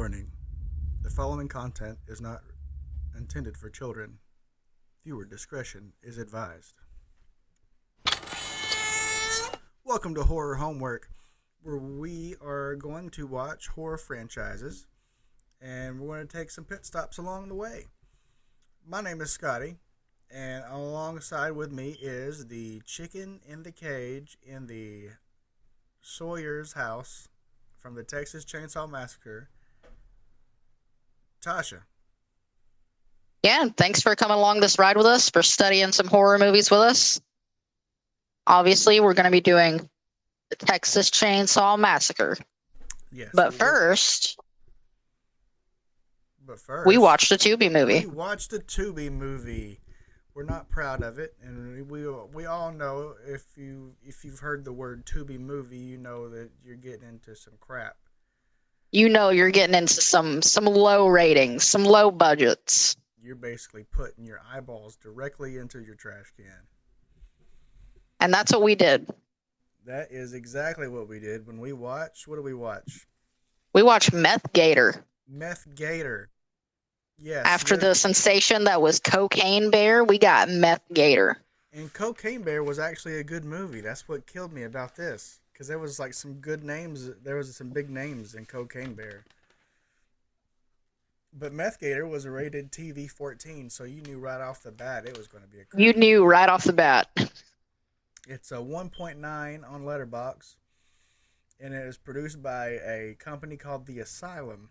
Warning: the following content is not intended for children. Viewer discretion is advised. Welcome to Horror Homework, where we are going to watch horror franchises, and we're going to take some pit stops along the way. My name is Scotty, and alongside with me is the chicken in the cage in the Sawyer's house from the Texas Chain Saw Massacre, Tasha. Yeah, thanks for coming along this ride with us, for studying some horror movies with us. Obviously, we're going to be doing the Texas Chain Saw Massacre. Yes. But first, we we watched a Tubi movie. We watched a Tubi movie. We're not proud of it, and we all know if you've heard the word Tubi movie, you know that you're getting into some crap. You know you're getting into some low ratings, some low budgets. You're basically putting your eyeballs directly into your trash can. And that's what we did. That is exactly what we did when we watched. What did we watch? We watched Meth Gator. Meth Gator. Yes. After the sensation that was Cocaine Bear, we got Meth Gator. And Cocaine Bear was actually a good movie. That's what killed me about this. Because there was like some good names. There was some big names in Cocaine Bear. But Meth Gator was rated TV 14, so you knew right off the bat it was going to be a crap. You knew right off the bat. It's a 1.9 on Letterboxd, and it is produced by a company called The Asylum,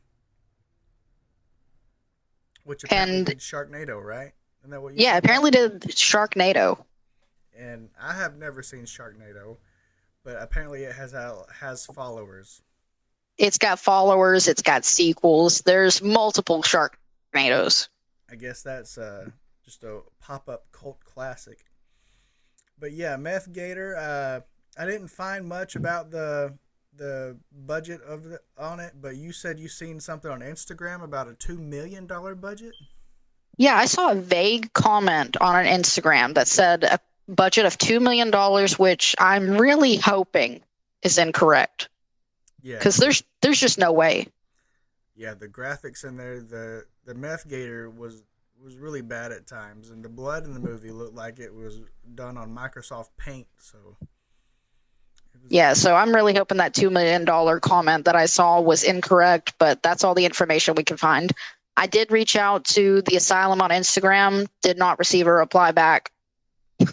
which apparently did Sharknado, right? Isn't that what you said? Apparently did Sharknado. And I have never seen Sharknado, but apparently it has followers. It's got followers. It's got sequels. There's multiple Sharknados. I guess that's just a pop-up cult classic. But yeah, Meth Gator. I didn't find much about the budget on it, but you said you seen something on Instagram about a $2 million budget. Yeah, I saw a vague comment on an Instagram that said a budget of $2 million, which I'm really hoping is incorrect. Yeah, because there's just no way. Yeah, the graphics in there, the Meth Gator was really bad at times, and the blood in the movie looked like it was done on Microsoft Paint. So I'm really hoping that $2 million comment that I saw was incorrect, but that's all the information we can find. I did reach out to the Asylum on Instagram, did not receive a reply back.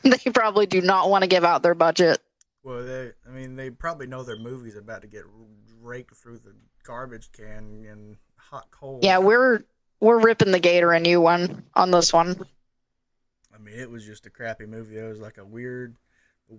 They probably do not want to give out their budget. Well, they probably know their movie's about to get raked through the garbage can in hot coals. Yeah, we're ripping the Gator a new one on this one. I mean, it was just a crappy movie. It was like the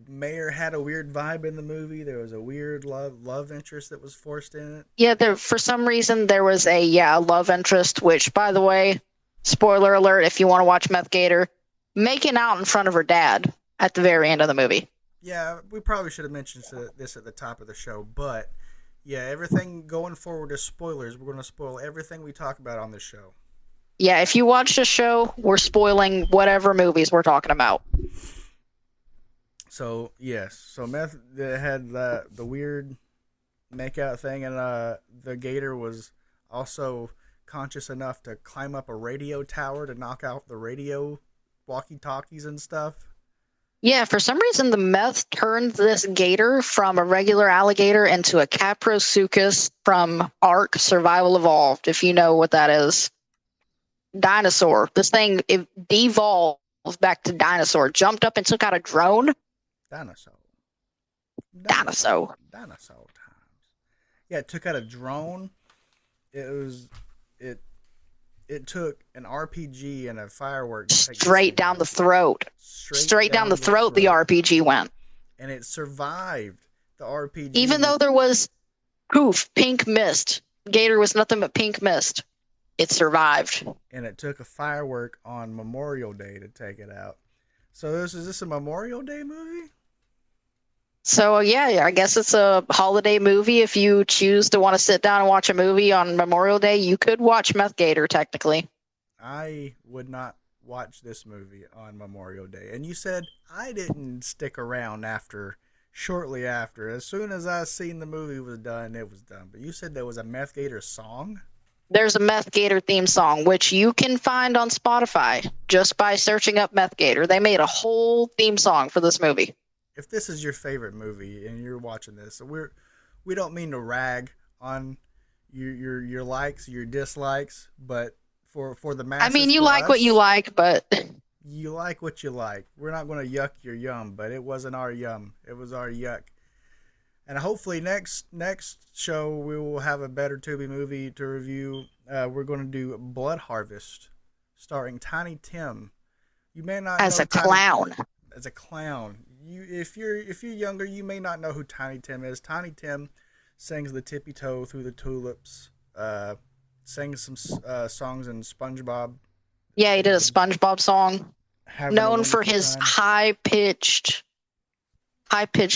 mayor had a weird vibe in the movie. There was a weird love interest that was forced in it. Yeah, for some reason there was a love interest, which, by the way, spoiler alert, if you want to watch Meth Gator, making out in front of her dad at the very end of the movie. Yeah, we probably should have mentioned this at the top of the show, but yeah, everything going forward is spoilers. We're going to spoil everything we talk about on this show. Yeah, if you watch the show, we're spoiling whatever movies we're talking about. So, yes. Meth had the weird makeout thing, and the Gator was also conscious enough to climb up a radio tower to knock out the radio walkie-talkies and stuff. Yeah, for some reason, the meth turned this gator from a regular alligator into a Caprosuchus from Ark Survival Evolved, if you know what that is. Dinosaur. This thing, it devolved back to dinosaur. Jumped up and took out a drone. Dinosaur times. Yeah, it took out a drone. It took an RPG and a firework straight down the throat. Straight down the throat, the RPG went. And it survived the RPG. Even though there was pink mist. Gator was nothing but pink mist. It survived. And it took a firework on Memorial Day to take it out. So is this a Memorial Day movie? So, yeah, I guess it's a holiday movie. If you choose to want to sit down and watch a movie on Memorial Day, you could watch Meth Gator, technically. I would not watch this movie on Memorial Day. And you said I didn't stick around shortly after. As soon as I seen the movie was done, it was done. But you said there was a Meth Gator song? There's a Meth Gator theme song, which you can find on Spotify just by searching up Meth Gator. They made a whole theme song for this movie. If this is your favorite movie and you're watching this, we don't mean to rag on your likes, your dislikes, but for the I masses, mean, you for like what you us, like, but you like what you like. We're not going to yuck your yum, but it wasn't our yum. It was our yuck. And hopefully next show we will have a better Tubi movie to review. We're going to do Blood Harvest, starring Tiny Tim. You may not as know a clown. as a clown. If you're younger, you may not know who Tiny Tim is. Tiny Tim sings the Tippy Toe Through the Tulips. Sang some songs in SpongeBob. Yeah, he did a SpongeBob song. Having Known for his time. high pitched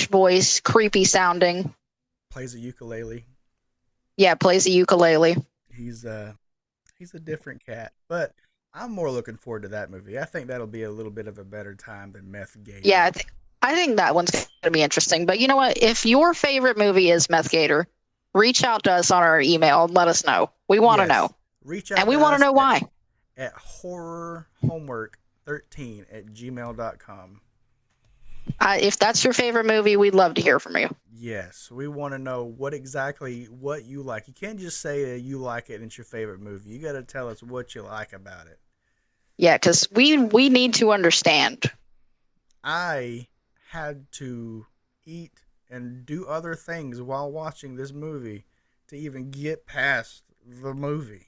voice, creepy sounding. Plays a ukulele. Yeah, plays a ukulele. He's a different cat, but I'm more looking forward to that movie. I think that'll be a little bit of a better time than Meth Gator. Yeah, I think that one's going to be interesting. But you know what? If your favorite movie is Meth Gator, reach out to us on our email and let us know. We want to know. Reach out and we want to know why. At horrorhomework13@gmail.com. If that's your favorite movie, we'd love to hear from you. Yes, we want to know what you like. You can't just say you like it and it's your favorite movie. You got to tell us what you like about it. Yeah, because we need to understand. I had to eat and do other things while watching this movie to even get past the movie.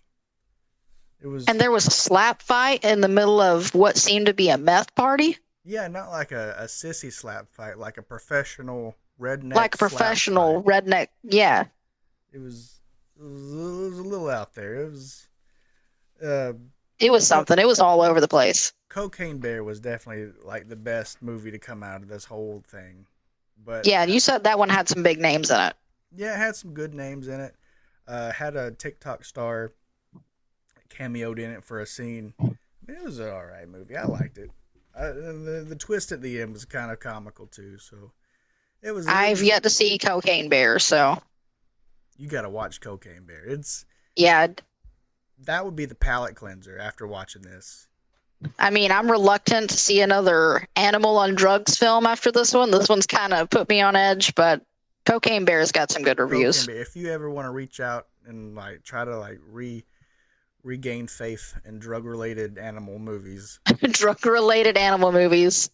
And there was a slap fight in the middle of what seemed to be a meth party. Yeah, not like a sissy slap fight, like a professional redneck. Like a professional redneck, yeah. It was a little out there. It was something. It was all over the place. Cocaine Bear was definitely like the best movie to come out of this whole thing. But yeah, you said that one had some big names in it. Yeah, it had some good names in it. Had a TikTok star cameoed in it for a scene. I mean, it was an alright movie. I liked it. The twist at the end was kind of comical too. So I've yet to see Cocaine Bear, so you got to watch Cocaine Bear. That would be the palate cleanser after watching this. I mean, I'm reluctant to see another animal on drugs film after this one. This one's kind of put me on edge, but Cocaine Bear's got some good reviews. If you ever want to reach out and try to regain faith in drug-related animal movies. Drug-related animal movies.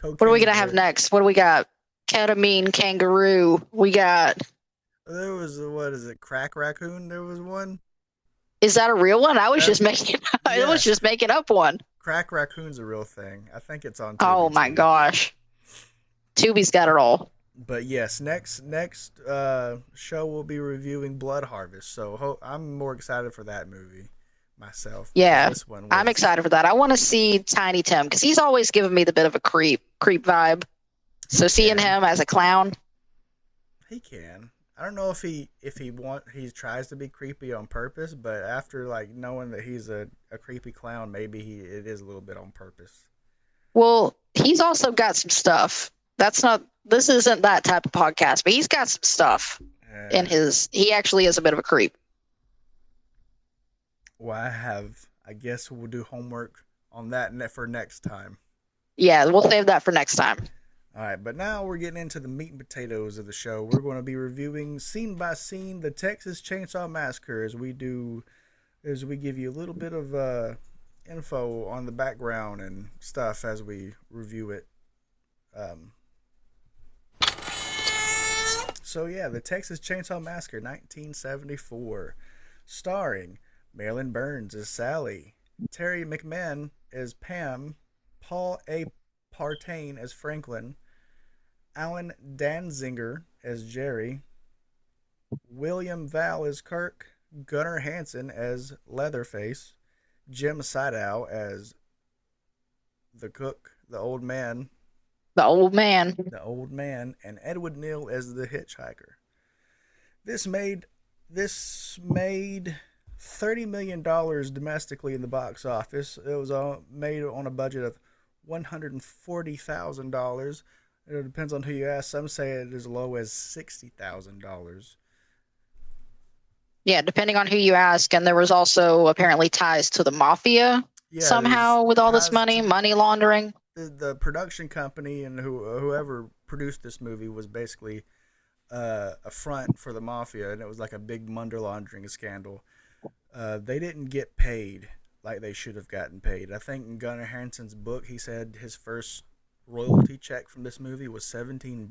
What are we going to have next? What do we got? Ketamine kangaroo. We got... There was, Crack Raccoon? There was one? Is that a real one? I was just making I was just making up one. Crack Raccoon's a real thing. I think it's on Tubi. Oh my gosh. Tubi's got it all. But yes, next show we'll be reviewing Blood Harvest. So I'm more excited for that movie myself. Yeah, I'm excited for that. I want to see Tiny Tim because he's always given me the bit of a creep vibe. So seeing him as a clown, he can. I don't know if he tries to be creepy on purpose, but after knowing that he's a creepy clown, maybe it is a little bit on purpose. Well, he's also got some stuff. This isn't that type of podcast, but he's got some stuff in his. He actually is a bit of a creep. Well, I guess we'll do homework on that for next time. Yeah, we'll save that for next time. All right, but now we're getting into the meat and potatoes of the show. We're going to be reviewing scene by scene the Texas Chain Saw Massacre as we give you a little bit of info on the background and stuff as we review it. So yeah, the Texas Chain Saw Massacre, 1974, starring Marilyn Burns as Sally, Terry McMahon as Pam, Paul A. Partain as Franklin, Alan Danziger as Jerry, William Val as Kirk, Gunnar Hansen as Leatherface, Jim Sidow as the cook, the old man, and Edward Neal as the hitchhiker. This made $30 million domestically in the box office. It was made on a budget of $140,000. It depends on who you ask. Some say it as low as $60,000. Yeah, depending on who you ask. And there was also apparently ties to the mafia Yeah, there's somehow with all this ties money, to money laundering. the production company, and whoever produced this movie was basically a front for the mafia, and it was like a big money laundering scandal. They didn't get paid like they should have gotten paid. I think in Gunnar Hansen's book, he said his first royalty check from this movie was $17.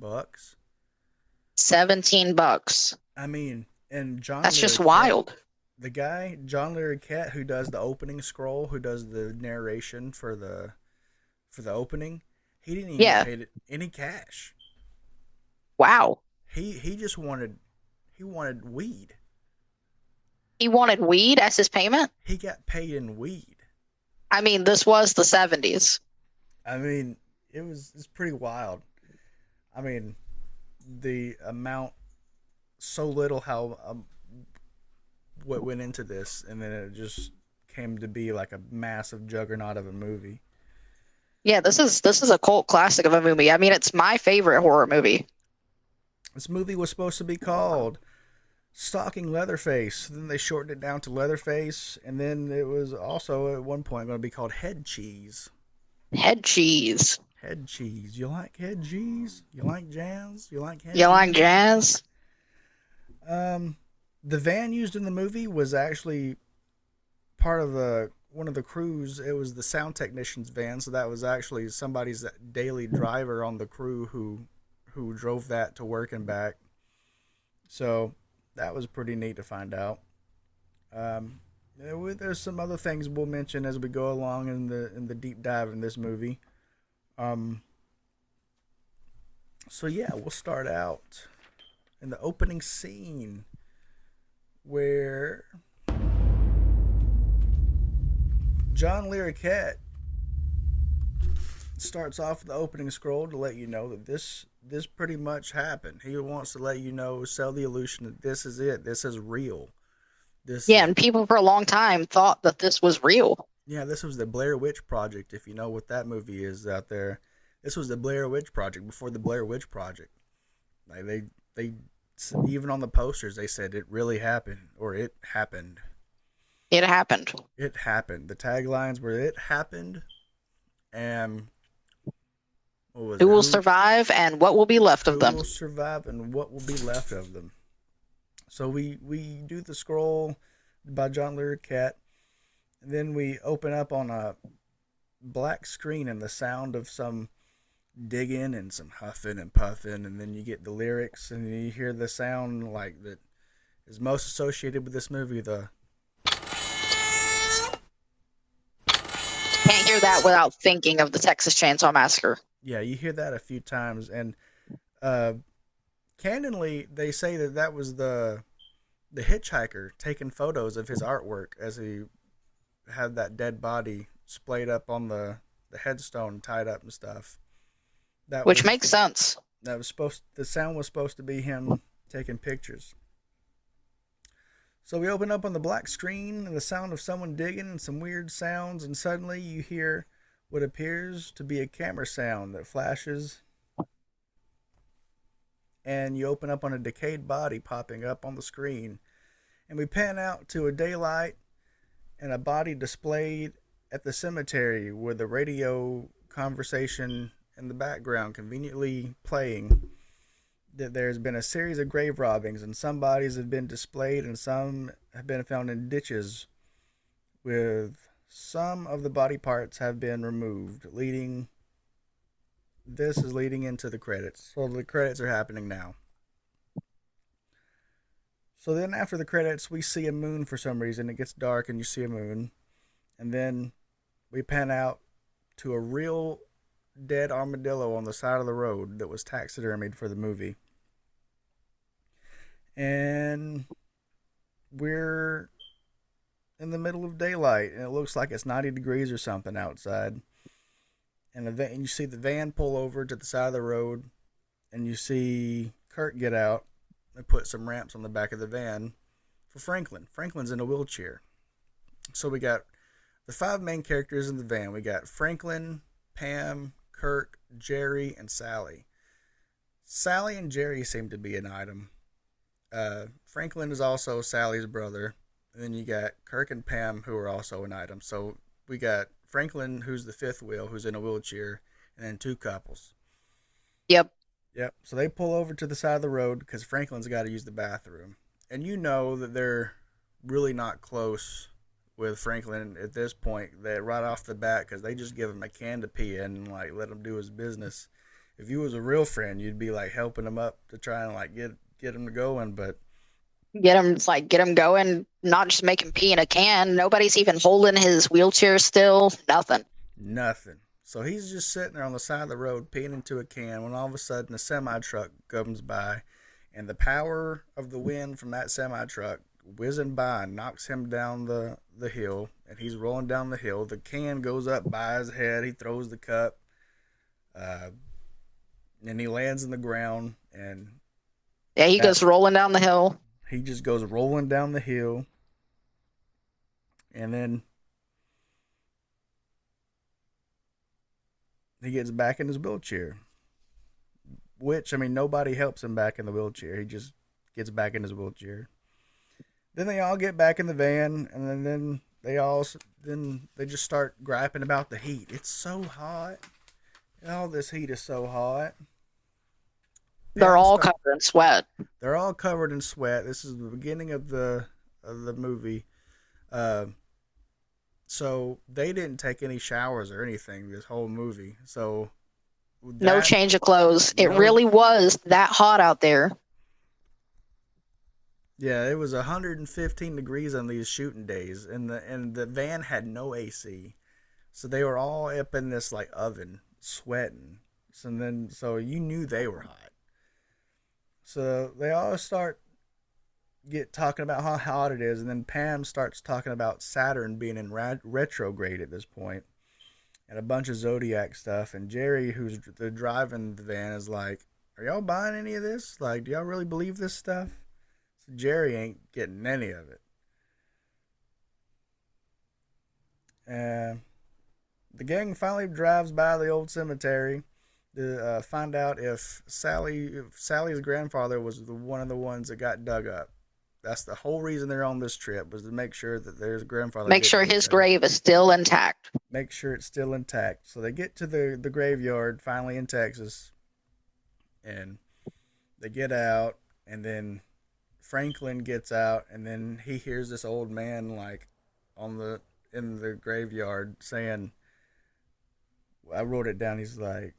$17. I mean, and John That's just Larroquette, wild. the guy John Larroquette who does the opening scroll, who does the narration for the opening, he didn't even get Yeah. paid any cash. Wow. He just wanted he wanted weed. He wanted weed as his payment? He got paid in weed. I mean, this was the 70s. I mean, it's pretty wild. I mean, the amount, so little, how what went into this, and then it just came to be like a massive juggernaut of a movie. Yeah, this is a cult classic of a movie. I mean, it's my favorite horror movie. This movie was supposed to be called Stalking Leatherface. Then they shortened it down to Leatherface, and then it was also at one point going to be called Head Cheese. Head cheese. Head cheese. You like head cheese? You like jazz? You like head You like cheese? jazz? The van used in the movie was actually part of one of the crews. It was the sound technician's van, so that was actually somebody's daily driver on the crew who drove that to work and back. So that was pretty neat to find out. There's some other things we'll mention as we go along in the deep dive in this movie. So yeah, we'll start out in the opening scene where John Larroquette starts off the opening scroll to let you know that this pretty much happened. He wants to let you know, sell the illusion that this is it. This is real. Yeah, and people for a long time thought that this was real. Yeah, this was the Blair Witch Project. If you know what that movie is out there, this was the Blair Witch Project before the Blair Witch Project. Like they even on the posters they said it really happened, or it happened. It happened. It happened. The taglines were "It happened," and what was Who it? will survive and what will be left of them? Who will survive and what will be left of them? So we do the scroll by John Larroquette, and then we open up on a black screen and the sound of some digging and some huffing and puffing, and then you get the lyrics and you hear the sound like that is most associated with this movie, the Can't hear that without thinking of the Texas Chain Saw Massacre. yeah, you hear that a few times. And candidly, they say that was the hitchhiker taking photos of his artwork as he had that dead body splayed up on the headstone, tied up and stuff. Which makes sense. That was the sound was supposed to be him taking pictures. So we open up on the black screen and the sound of someone digging and some weird sounds, and suddenly you hear what appears to be a camera sound that flashes, and you open up on a decayed body popping up on the screen, and we pan out to a daylight and a body displayed at the cemetery with the radio conversation in the background conveniently playing. That there's been a series of grave robbings, and some bodies have been displayed and some have been found in ditches, with some of the body parts have been removed, this is leading into the credits. So the credits are happening now. So then after the credits, we see a moon for some reason. It gets dark and you see a moon, and then we pan out to a real dead armadillo on the side of the road that was taxidermied for the movie. And we're in the middle of daylight, and it looks like it's 90 degrees or something outside. And you see the van pull over to the side of the road, and you see Kurt get out and put some ramps on the back of the van for Franklin. Franklin's in a wheelchair. So we got the 5 main characters in the van. We got Franklin, Pam, Kirk, Jerry, and Sally. Sally and Jerry seem to be an item. Franklin is also Sally's brother. And then you got Kirk and Pam, who are also an item. So we got Franklin, who's the fifth wheel, who's in a wheelchair, and then two couples. Yep. Yep. So they pull over to the side of the road because Franklin's got to use the bathroom. And you know that they're really not close with Franklin at this point. That right off the bat, because they just give him a can to pee in and like let him do his business. If you was a real friend, you'd be like helping him up to try and like get him to going. But Get him going, not just make him pee in a can. Nobody's even holding his wheelchair still. Nothing. nothing. So he's just sitting there on the side of the road peeing into a can when all of a sudden a semi truck comes by, and the power of the wind from that semi truck whizzing by knocks him down the hill, and he's rolling down the hill. The can goes up by his head. He throws the cup, uh, and he lands in the ground, and Yeah, he goes rolling down the hill. he just goes rolling down the hill, and then he gets back in his wheelchair. Which, I mean, nobody helps him back in the wheelchair. He just gets back in his wheelchair. Then they all get back in the van, and then they just start griping about the heat. It's so hot. All this heat is so hot. They're all covered in sweat. They're all covered in sweat. This is the beginning of the movie. So they didn't take any showers or anything this whole movie. So no change of clothes. It really was that hot out there. Yeah, it was 115 degrees on these shooting days, and the van had no AC, so they were all up in this like oven sweating. So you knew they were hot. So they all start talking about how hot it is, and then Pam starts talking about Saturn being in retrograde at this point, and a bunch of zodiac stuff. And Jerry, who's driving the van, is like, "Are y'all buying any of this? Like, do y'all really believe this stuff?" So Jerry ain't getting any of it. The gang finally drives by the old cemetery to find out if Sally's grandfather was one of the ones that got dug up. That's the whole reason they're on this trip, was to make sure that their grandfather. Make sure his grave is still intact. Make sure it's still intact. So they get to the graveyard finally in Texas, and they get out, and then Franklin gets out, and then he hears this old man like in the graveyard saying, I wrote it down. He's like,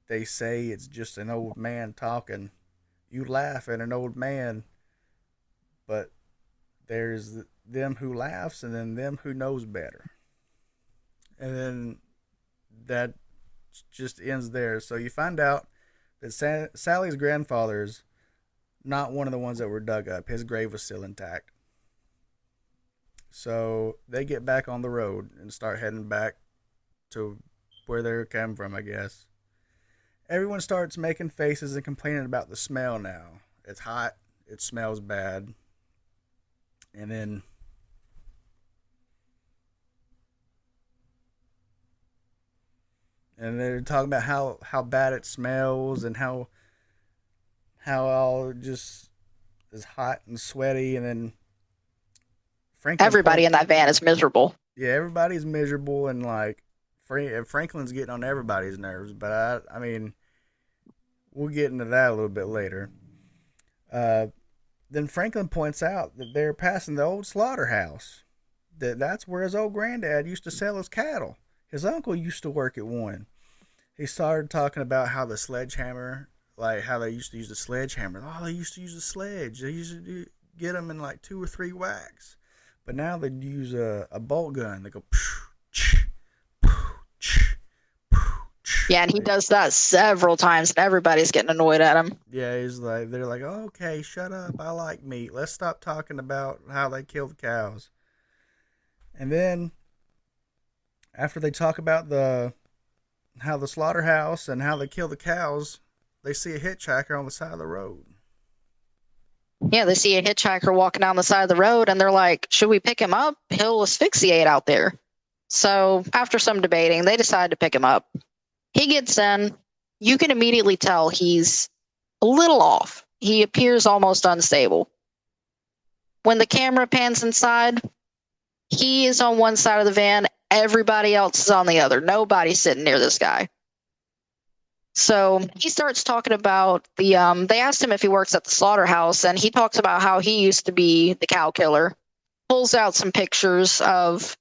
"They say it's just an old man talking. You laugh at an old man, but there's them who laughs and then them who knows better." And then that just ends there. So you find out that Sally's grandfather's not one of the ones that were dug up. His grave was still intact. So they get back on the road and start heading back to where they came from, I guess. Everyone starts making faces and complaining about the smell now. It's hot. It smells bad. And then they're talking about how bad it smells and how all just is hot and sweaty. And then everybody in that van is miserable. Yeah, everybody's miserable, and like Franklin's getting on everybody's nerves. But I mean, we'll get into that a little bit later. Then Franklin points out that they're passing the old slaughterhouse. That's where his old granddad used to sell his cattle. His uncle used to work at one. He started talking about how the sledgehammer, like how they used to use the sledgehammer. Oh, they used to use a sledge. They used to get them in like 2 or 3 whacks. But now they use a bolt gun. They go, yeah, and he does that several times, and everybody's getting annoyed at him. Yeah, they're like, oh, okay, shut up. I like meat. Let's stop talking about how they kill the cows. And then after they talk about how the slaughterhouse and how they kill the cows, they see a hitchhiker on the side of the road. Yeah, they see a hitchhiker walking down the side of the road, and they're like, should we pick him up? He'll asphyxiate out there. So after some debating, they decide to pick him up. He gets in. You can immediately tell he's a little off. he appears almost unstable. When the camera pans inside, he is on one side of the van, everybody else is on the other. Nobody's sitting near this guy. So he starts talking about they asked him if he works at the slaughterhouse, and he talks about how he used to be the cow killer. Pulls out some pictures of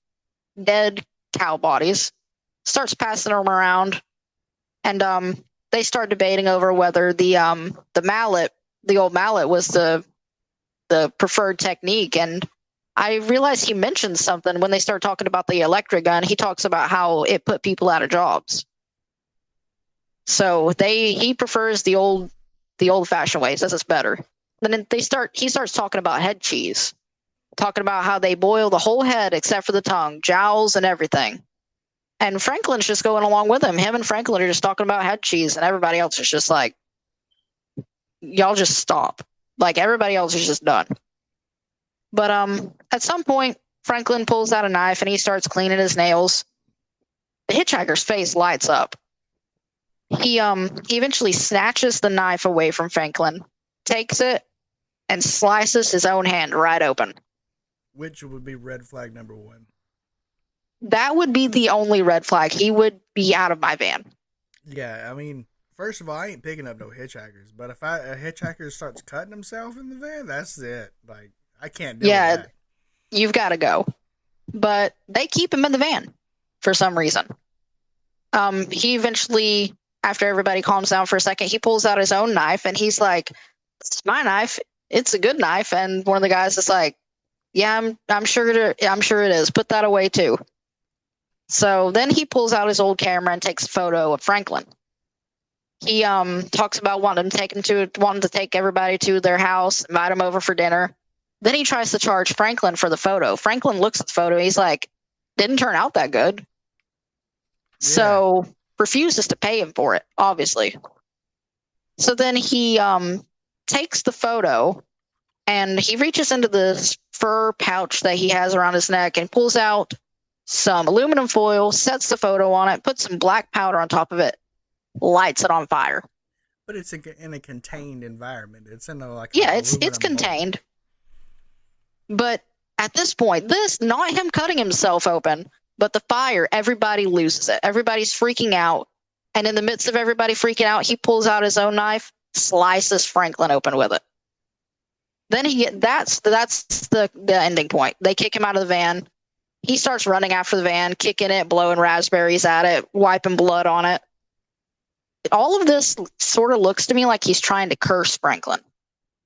dead cow bodies, starts passing them around, and they start debating over whether the mallet, the old mallet, was the preferred technique. And I realized he mentioned something when they start talking about the electric gun. He talks about how it put people out of jobs. So he prefers the old fashioned way. Says it's better. Then he starts talking about head cheese, talking about how they boil the whole head except for the tongue, jowls, and everything. And Franklin's just going along with him. Him and Franklin are just talking about head cheese, and everybody else is just like, y'all just stop. Like, everybody else is just done. But at some point, Franklin pulls out a knife and he starts cleaning his nails. The hitchhiker's face lights up. He eventually snatches the knife away from Franklin, takes it, and slices his own hand right open. Which would be red flag number 1. That would be the only red flag. He would be out of my van. Yeah, I mean, first of all, I ain't picking up no hitchhikers. But if a hitchhiker starts cutting himself in the van, that's it. Like, I can't do that. You've got to go. But they keep him in the van for some reason. He eventually, after everybody calms down for a second, he pulls out his own knife and he's like, "It's my knife. It's a good knife." And one of the guys is like, "Yeah, I'm sure it is. Put that away too." So then he pulls out his old camera and takes a photo of Franklin. He talks about wanting to take everybody to their house, invite them over for dinner. Then he tries to charge Franklin for the photo. Franklin looks at the photo. He's like, "Didn't turn out that good." Yeah. So refuses to pay him for it, obviously. So then he takes the photo and he reaches into this fur pouch that he has around his neck and pulls out some aluminum foil, sets the photo on it, puts some black powder on top of it, lights it on fire. But it's in a contained environment. It's in a it's contained. Mold. But at this point, not him cutting himself open, but the fire, everybody loses it. Everybody's freaking out. And in the midst of everybody freaking out, he pulls out his own knife, slices Franklin open with it. Then that's the ending point. They kick him out of the van. He starts running after the van, kicking it, blowing raspberries at it, wiping blood on it. All of this sort of looks to me like he's trying to curse Franklin.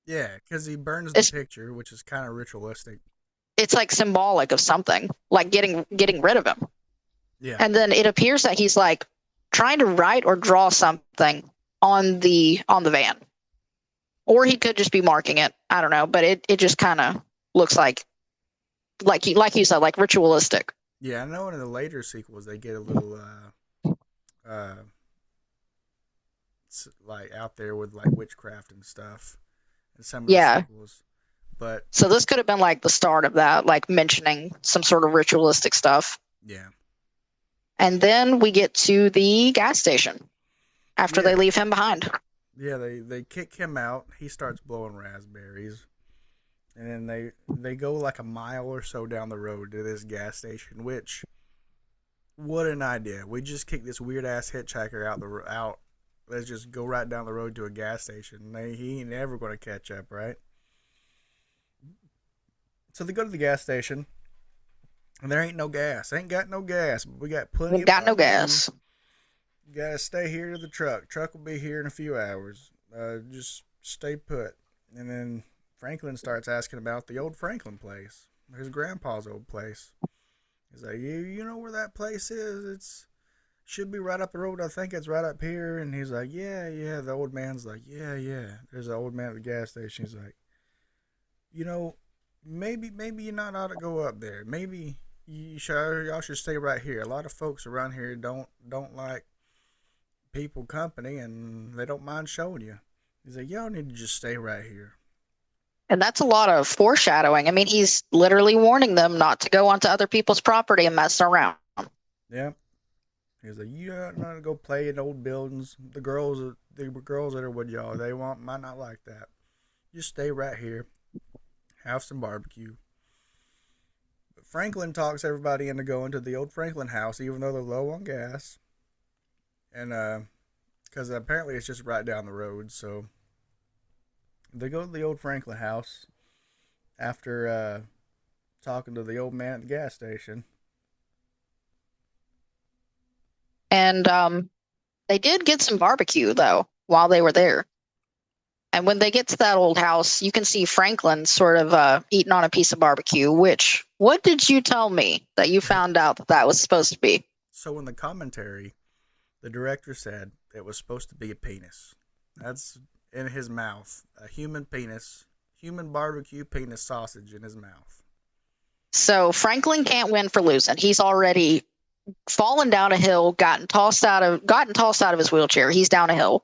Yeah, because he burns the picture, which is kind of ritualistic. It's like symbolic of something, like getting rid of him. Yeah. And then it appears that he's like trying to write or draw something on the van. Or he could just be marking it. I don't know, but it just kind of looks like you said, like ritualistic. Yeah, I know in the later sequels they get a little like out there with like witchcraft and stuff in some of the sequels. But so this could have been like the start of that, like mentioning some sort of ritualistic stuff. Yeah. And then we get to the gas station after they leave him behind. Yeah, they kick him out. He starts blowing raspberries. And then they go like a mile or so down the road to this gas station, which, what an idea. We just kicked this weird-ass hitchhiker out. Let's just go right down the road to a gas station. He ain't never going to catch up, right? So they go to the gas station, and there ain't no gas. Ain't got no gas, but we got plenty of got no gas. You got to stay here to the truck. Truck will be here in a few hours. Just stay put. And then Franklin starts asking about the old Franklin place, his grandpa's old place. He's like, you know where that place is? It's should be right up the road. I think it's right up here. And he's like, yeah. The old man's like, yeah. There's an old man at the gas station. He's like, maybe you not ought to go up there. Maybe y'all should stay right here. A lot of folks around here don't like people company, and they don't mind showing you. He's like, y'all need to just stay right here. And that's a lot of foreshadowing. I mean, he's literally warning them not to go onto other people's property and mess around. Yeah. He's like, you don't know to go play in old buildings. The girls that are with y'all, might not like that. Just stay right here, have some barbecue. But Franklin talks everybody into going to the old Franklin house, even though they're low on gas. And, because apparently it's just right down the road, so they go to the old Franklin house after talking to the old man at the gas station. And they did get some barbecue, though, while they were there. And when they get to that old house, you can see Franklin sort of eating on a piece of barbecue, which, what did you tell me that you found out that that was supposed to be? So in the commentary, the director said it was supposed to be a penis. That's in his mouth. A human penis. Human barbecue penis sausage in his mouth. So Franklin can't win for losing. He's already fallen down a hill, gotten tossed out of his wheelchair. He's down a hill.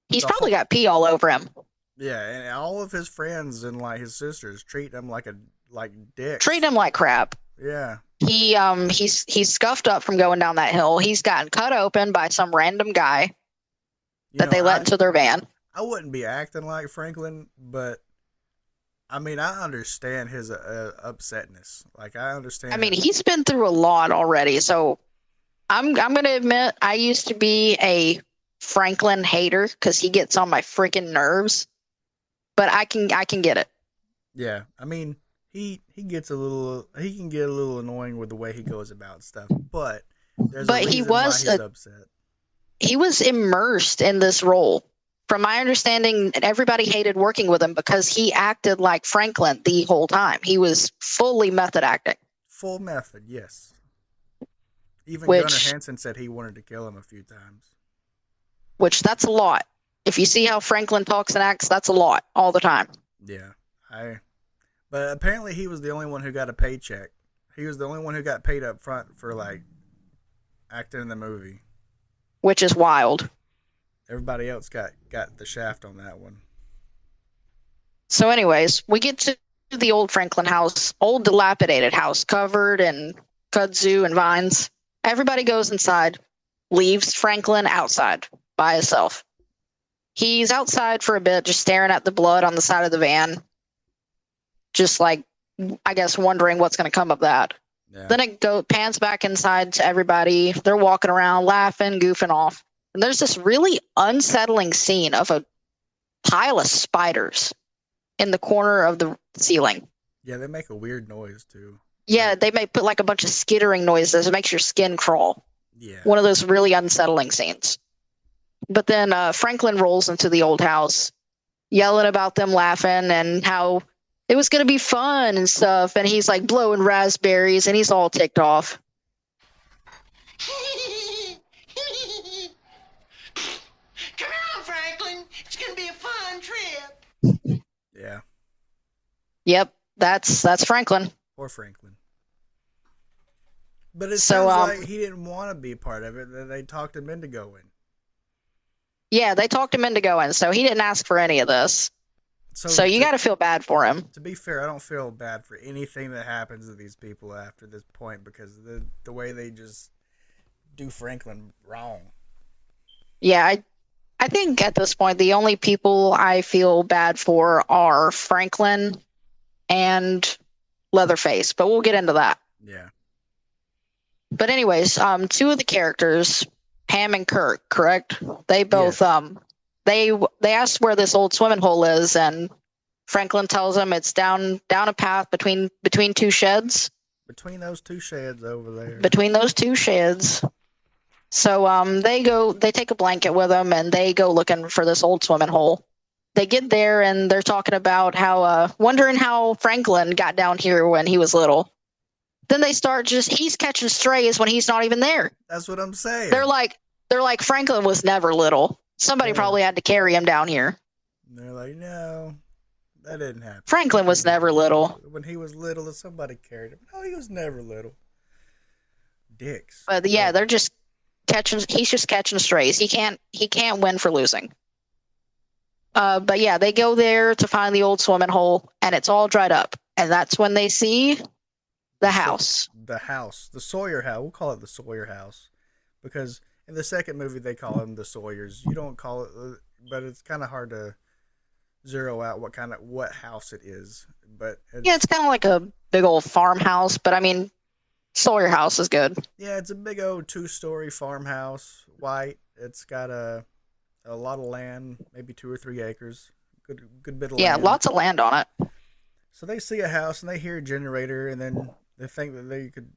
He's probably got pee all over him. Yeah, and all of his friends and like his sisters treat him like dicks. Treat him like crap. Yeah. He's scuffed up from going down that hill. He's gotten cut open by some random guy that they let into their van. I wouldn't be acting like Franklin, but I mean, I understand his upsetness. Like, I understand. I mean, he's been through a lot already. So I'm going to admit I used to be a Franklin hater because he gets on my freaking nerves. But I can get it. Yeah, I mean, he can get a little annoying with the way he goes about stuff. But there's a reason why he's upset. He was immersed in this role. From my understanding, everybody hated working with him because he acted like Franklin the whole time. He was fully method acting. Full method, yes. Even Gunnar Hansen said he wanted to kill him a few times. Which, that's a lot. If you see how Franklin talks and acts, that's a lot all the time. Yeah. But apparently he was the only one who got a paycheck. He was the only one who got paid up front for, like, acting in the movie. Which is wild. Everybody else got the shaft on that one. So anyways, we get to the old Franklin house, old dilapidated house, covered in kudzu and vines. Everybody goes inside, leaves Franklin outside by himself. He's outside for a bit, just staring at the blood on the side of the van. Just like, I guess, wondering what's going to come of that. Yeah. Then it pans back inside to everybody. They're walking around, laughing, goofing off. And there's this really unsettling scene of a pile of spiders in the corner of the ceiling. Yeah, they make a weird noise, too. Yeah, they may put like a bunch of skittering noises. It makes your skin crawl. Yeah. One of those really unsettling scenes. But then Franklin rolls into the old house, yelling about them, laughing, and how it was going to be fun and stuff. And he's like blowing raspberries, and he's all ticked off. Come on, Franklin. It's going to be a fun trip. Yeah. Yep, that's Franklin. Poor Franklin. But it sounds like he didn't want to be part of it. They talked him into going. Yeah, they talked him into going, so he didn't ask for any of this. So you got to feel bad for him. To be fair, I don't feel bad for anything that happens to these people after this point because the way they just do Franklin wrong. Yeah, I think at this point, the only people I feel bad for are Franklin and Leatherface, but we'll get into that. Yeah. But anyways, two of the characters, Pam and Kirk, correct? They both they asked where this old swimming hole is, and Franklin tells them it's down a path between two sheds. Between those two sheds over there. Between those two sheds. So they take a blanket with them and they go looking for this old swimming hole. They get there and they're talking about how wondering how Franklin got down here when he was little. Then they start he's catching strays when he's not even there. That's what I'm saying. They're like Franklin was never little. Somebody probably had to carry him down here. And they're like, no, that didn't happen. Franklin was never little. When he was little, somebody carried him. No, he was never little. Dicks. But yeah, they're just he's just catching strays. He can't win for losing. But yeah, they go there to find the old swimming hole and it's all dried up. And that's when they see the house. The house. The Sawyer house. We'll call it the Sawyer house. Because in the second movie they call them the Sawyers. You don't call it, but it's kind of hard to zero out what house it is. But Yeah, it's kind of like a big old farmhouse, but I mean, Sawyer House is good. yeah, it's a big old 2-story farmhouse, white. It's got a lot of land, maybe 2 or 3 acres. Good bit of Yeah, land. lots of land on it. So they see a house and they hear a generator, and then they think that they could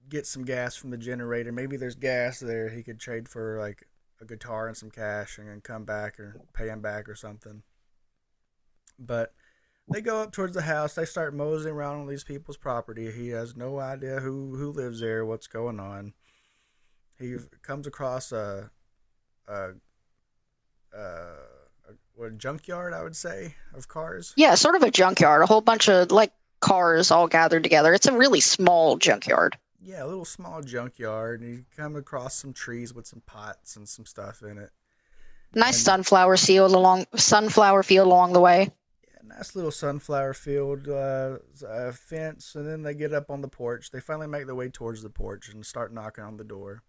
get some gas from the generator. Maybe there's gas there. He could trade for like a guitar and some cash, and then come back or pay him back or something. But they go up towards the house. They start moseying around on these people's property. He has no idea who lives there, what's going on. He comes across a, a junkyard, I would say, of cars. Yeah, sort of a junkyard. A whole bunch of like cars all gathered together. It's a really small junkyard. Yeah, a little small junkyard. And you come across some trees with some pots and some stuff in it. Nice And sunflower field along the way. yeah, nice little sunflower field, fence, and then they get up on the porch. They finally make their way towards the porch and start knocking on the door.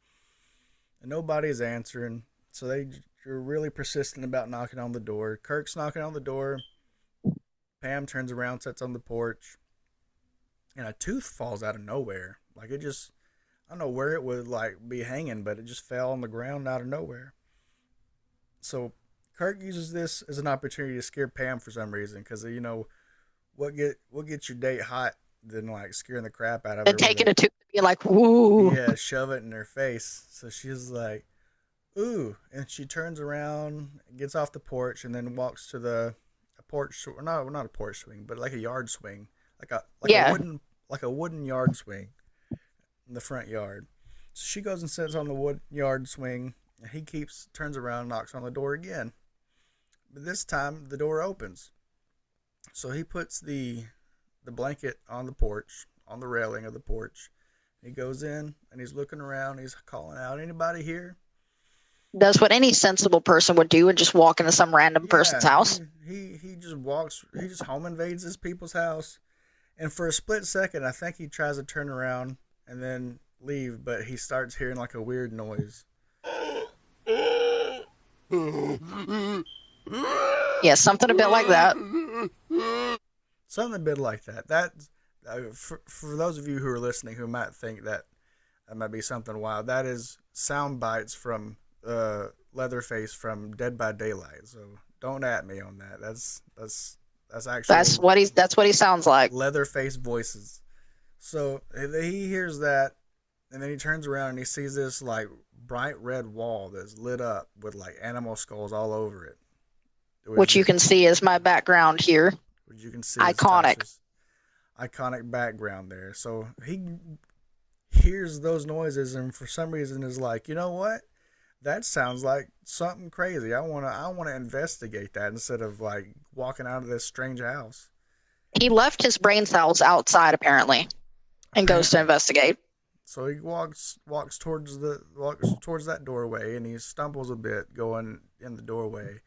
And nobody's answering, so they're really persistent about knocking on the door. Kirk's knocking on the door. Pam turns around, sits on the porch, and a tooth falls out of nowhere. Like it just, I don't know where it would like be hanging, but it just fell on the ground out of nowhere. So Kirk uses this as an opportunity to scare Pam for some reason, because what gets your date hot than like scaring the crap out of her. And taking a tooth and being like, woo. Yeah, shove it in her face. So she's like, ooh, and she turns around, gets off the porch, and then walks to a porch, or not a porch swing, but like a yard swing, like a wooden yard swing in the front yard. So she goes and sits on the wood yard swing, and he turns around and knocks on the door again. But this time the door opens. So he puts the blanket on the porch, on the railing of the porch. He goes in and he's looking around, he's calling out, anybody here? Does what any sensible person would do and just walk into some random person's house. He just home invades this people's house. And for a split second, I think he tries to turn around and then leave, but he starts hearing like a weird noise. Yeah, something a bit like that. Something a bit like that. That for those of you who are listening who might think that might be something wild, that is sound bites from Leatherface from Dead by Daylight. So don't at me on that. That's actually that's what he sounds like. Leatherface voices. So he hears that, and then he turns around and he sees this like bright red wall that's lit up with like animal skulls all over it. Which you can see is my background here. Which you can see iconic background there. So he hears those noises and for some reason is like, you know what? That sounds like something crazy. I wanna investigate that instead of like walking out of this strange house. He left his brain cells outside apparently and goes to investigate. So he walks towards that doorway, and he stumbles a bit going in the doorway.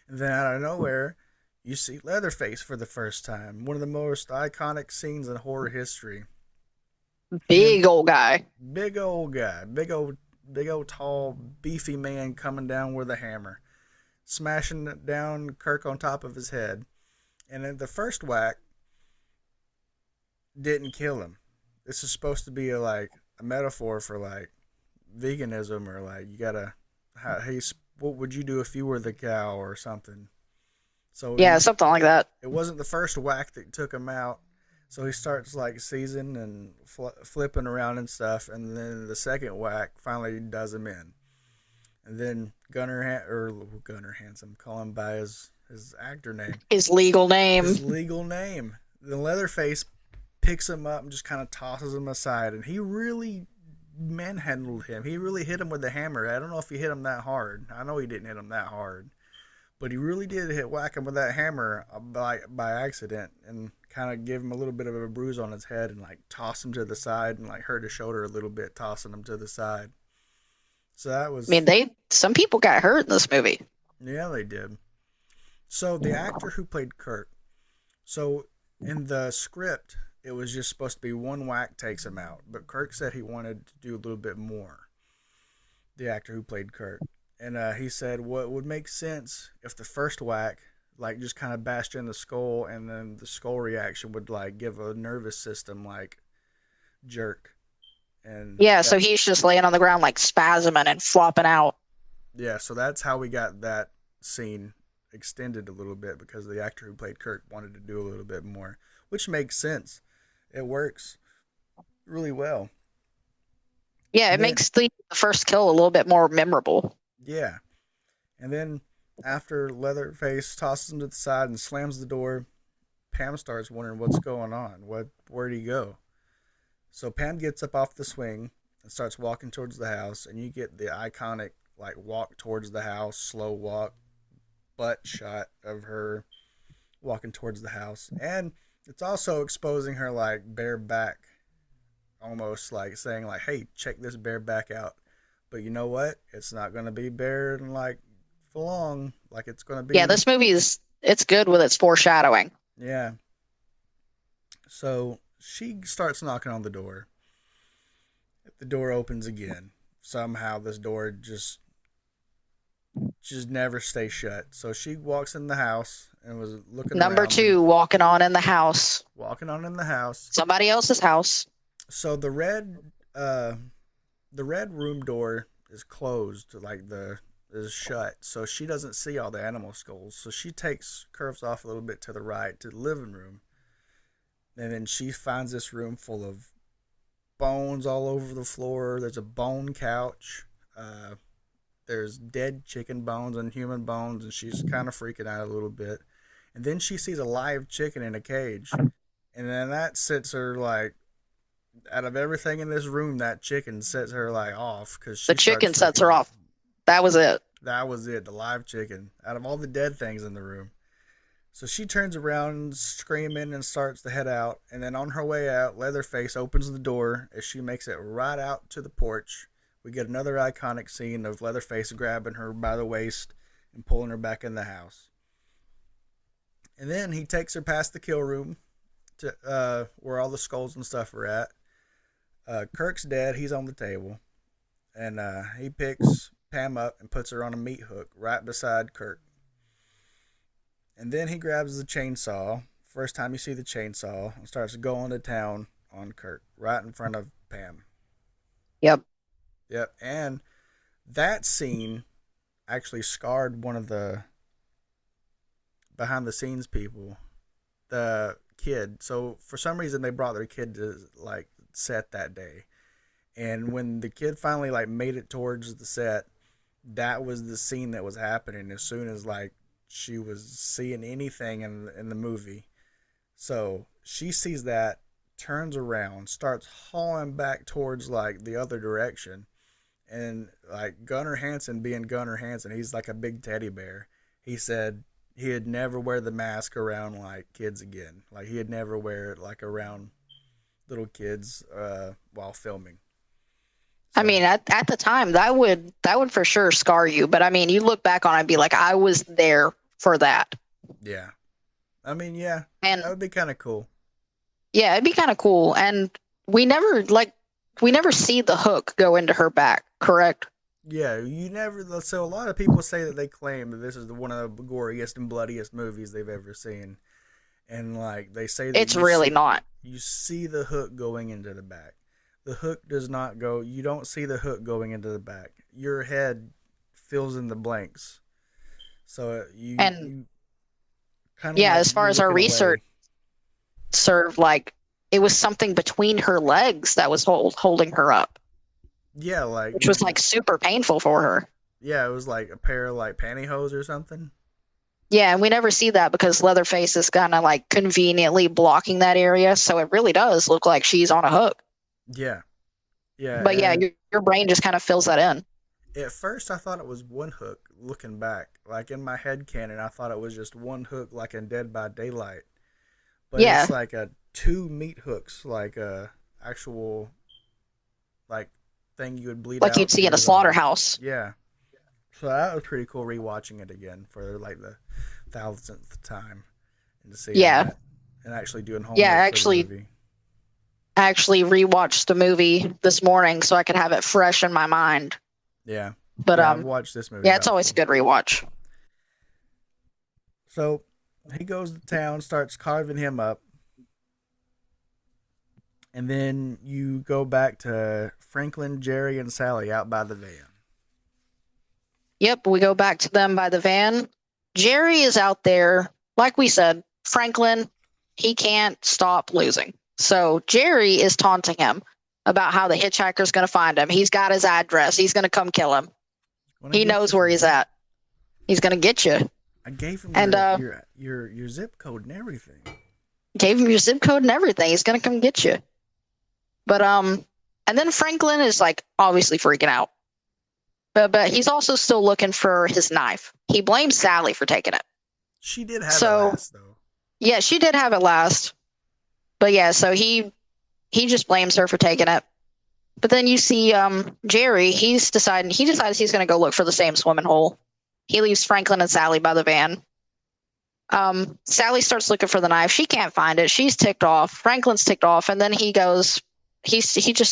And then out of nowhere, you see Leatherface for the first time. One of the most iconic scenes in horror history. Big old guy. Big old guy. Big old tall, beefy man coming down with a hammer. Smashing down Kirk on top of his head. And then the first whack didn't kill him. This is supposed to be a metaphor for like veganism, or like you gotta, what would you do if you were the cow or something? So yeah, something like that. It wasn't the first whack that took him out. So he starts like seizing and flipping around and stuff, and then the second whack finally does him in. And then Gunnar Handsome, call him by his actor name. His legal name. The Leatherface picks him up and just kind of tosses him aside, and he really manhandled him. He really hit him with the hammer. I don't know if he hit him that hard. I know he didn't hit him that hard, but he really did whack him with that hammer by accident, and kind of give him a little bit of a bruise on his head, and like toss him to the side, and like hurt his shoulder a little bit, tossing him to the side. So that was. I mean, some people got hurt in this movie. Yeah, they did. So the actor who played Kirk. So in the script, it was just supposed to be one whack takes him out, but Kirk said he wanted to do a little bit more. The actor who played Kirk. And he said what would make sense if the first whack like just kind of bashed in the skull, and then the skull reaction would like give a nervous system like jerk. And Yeah, so he's just laying on the ground like spasming and flopping out. yeah, so that's how we got that scene extended a little bit, because the actor who played Kirk wanted to do a little bit more, which makes sense. It works really well. Yeah, it And then, makes the first kill a little bit more memorable. yeah. And then after Leatherface tosses him to the side and slams the door, Pam starts wondering what's going on. Where'd he go? So Pam gets up off the swing and starts walking towards the house, and you get the iconic like walk towards the house, slow walk, butt shot of her walking towards the house. And it's also exposing her like bare back, almost like saying like, hey, check this bare back out. But you know what? It's not going to be bare and like for long. Like it's going to be. Yeah, this movie it's good with its foreshadowing. Yeah. So she starts knocking on the door. The door opens again. Somehow this door just never stays shut. So she walks in the house and was looking Number around. 2, walking on in the house. Walking on in the house. Somebody else's house. So the red room door is closed, like is shut. So she doesn't see all the animal skulls. So she curves off a little bit to the right to the living room. And then she finds this room full of bones all over the floor. There's a bone couch. There's dead chicken bones and human bones, and she's kind of freaking out a little bit. And then she sees a live chicken in a cage. And then that sets her like, out of everything in this room, that chicken sets her like off, because the chicken sets her off. That was it. That was it, the live chicken, out of all the dead things in the room. So she turns around screaming and starts to head out. And then on her way out, Leatherface opens the door as she makes it right out to the porch. We get another iconic scene of Leatherface grabbing her by the waist and pulling her back in the house. And then he takes her past the kill room to where all the skulls and stuff are at. Kirk's dead. He's on the table. And he picks Pam up and puts her on a meat hook right beside Kirk. And then he grabs the chainsaw. First time you see the chainsaw, and starts going to town on Kirk right in front of Pam. Yep. And that scene actually scarred one of the behind the scenes people, the kid. So for some reason they brought their kid to like set that day. And when the kid finally like made it towards the set, that was the scene that was happening as soon as like she was seeing anything in the movie. So she sees that, turns around, starts hauling back towards like the other direction. And like Gunnar Hansen being Gunnar Hansen, he's like a big teddy bear. He said he'd never wear the mask around like kids again. Like he'd never wear it like around little kids while filming. So, I mean, at the time, that would for sure scar you. But I mean, you look back on it and be like, I was there for that. Yeah. I mean, yeah. And that would be kind of cool. Yeah, it'd be kind of cool. And we never see the hook go into her back, correct? Yeah, you never. So a lot of people say that they claim that this is one of the goriest and bloodiest movies they've ever seen. And like they say that it's really not. You see the hook going into the back. The hook does not go. You don't see the hook going into the back. Your head fills in the blanks. So you kind of yeah. As far as our research served, like it was something between her legs that was holding her up. Yeah, like which was like super painful for her. Yeah, it was like a pair of like pantyhose or something. Yeah, and we never see that because Leatherface is kind of like conveniently blocking that area, so it really does look like she's on a hook. Yeah. But yeah, your brain just kind of fills that in. At first, I thought it was one hook. Looking back, like in my head canon, I thought it was just one hook, like in Dead by Daylight. But it's like two meat hooks, like a actual like thing you would bleed like out you'd see in a slaughterhouse. Yeah. So that was pretty cool rewatching it again for like the 1000th time and to see that and actually doing homework. Yeah, I actually rewatched the movie this morning so I could have it fresh in my mind. Yeah. But I've watched this movie. Yeah, it's always a good rewatch. So he goes to town, starts carving him up, and then you go back to Franklin, Jerry, and Sally out by the van. Yep, we go back to them by the van. Jerry is out there. Like we said, Franklin, he can't stop losing. So Jerry is taunting him about how the hitchhiker's going to find him. He's got his address. He's going to come kill him. He knows where he's at. He's going to get you. I gave him And, your zip code and everything. Gave him your zip code and everything. He's going to come get you. But, and then Franklin is like obviously freaking out. But he's also still looking for his knife. He blames Sally for taking it. She did have it last, though. Yeah, she did have it last. But yeah, so he just blames her for taking it. But then you see Jerry, he decides he's going to go look for the same swimming hole. He leaves Franklin and Sally by the van. Sally starts looking for the knife. She can't find it. She's ticked off. Franklin's ticked off. And then he just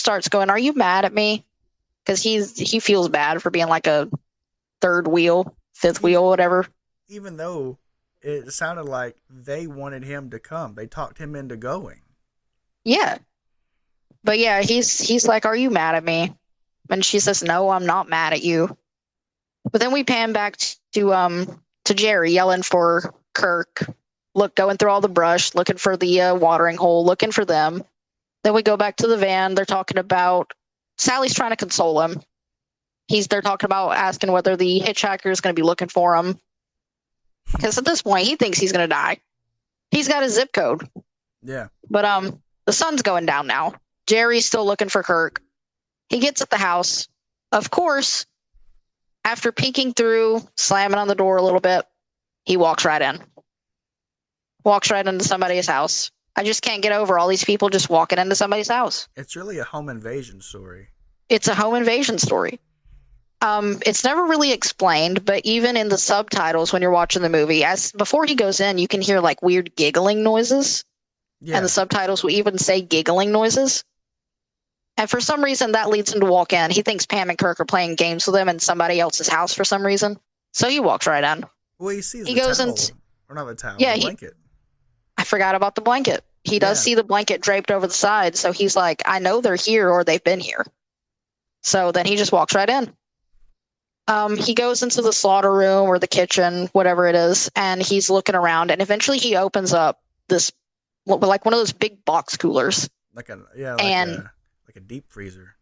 starts going, "Are you mad at me?" Because he feels bad for being like a third wheel, fifth wheel, whatever. Even though it sounded like they wanted him to come. They talked him into going. Yeah. But yeah, he's like, "Are you mad at me?" And she says, "No, I'm not mad at you." But then we pan back to Jerry yelling for Kirk, going through all the brush, looking for the watering hole, looking for them. Then we go back to the van. They're talking about Sally's trying to console him. They're talking about asking whether the hitchhiker is going to be looking for him. Because at this point, he thinks he's going to die. He's got his zip code. Yeah. But the sun's going down now. Jerry's still looking for Kirk. He gets at the house. Of course, after peeking through, slamming on the door a little bit, he walks right in. Walks right into somebody's house. I just can't get over all these people just walking into somebody's house. It's really a home invasion story. It's a home invasion story. It's never really explained, but even in the subtitles when you're watching the movie, before he goes in, you can hear like weird giggling noises. Yeah. And the subtitles will even say giggling noises. And for some reason, that leads him to walk in. He thinks Pam and Kirk are playing games with him in somebody else's house for some reason. So he walks right in. Well, he sees the towel. Or not the towel, the blanket. I forgot about the blanket. He does see the blanket draped over the side, so he's like, I know they're here or they've been here. So then he just walks right in. He goes into the slaughter room or the kitchen, whatever it is, and he's looking around, and eventually he opens up this, like one of those big box coolers. Like a deep freezer.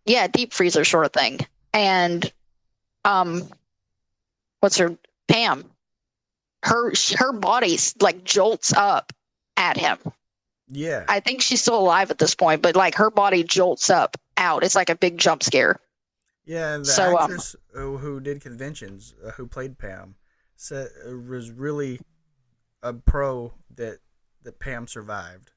Yeah, deep freezer sort of thing. And what's her Pam? Her body like jolts up at him. Yeah. I think she's still alive at this point, but like her body jolts up out. It's like a big jump scare. Yeah, and the actress who did conventions, who played Pam, said was really a pro that Pam survived.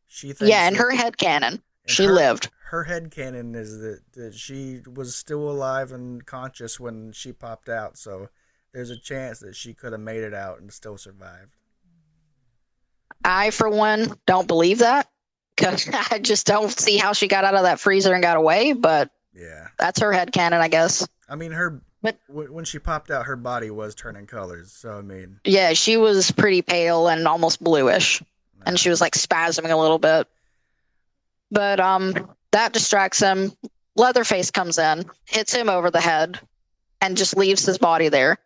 She thinks in her headcanon, she lived. Her headcanon is that she was still alive and conscious when she popped out, so there's a chance that she could have made it out and still survived. I, for one, don't believe that, because I just don't see how she got out of that freezer and got away, but yeah, that's her headcanon, I guess. I mean, when she popped out, her body was turning colors, so I mean... Yeah, she was pretty pale and almost bluish, and she was like spasming a little bit. But that distracts him. Leatherface comes in, hits him over the head, and just leaves his body there.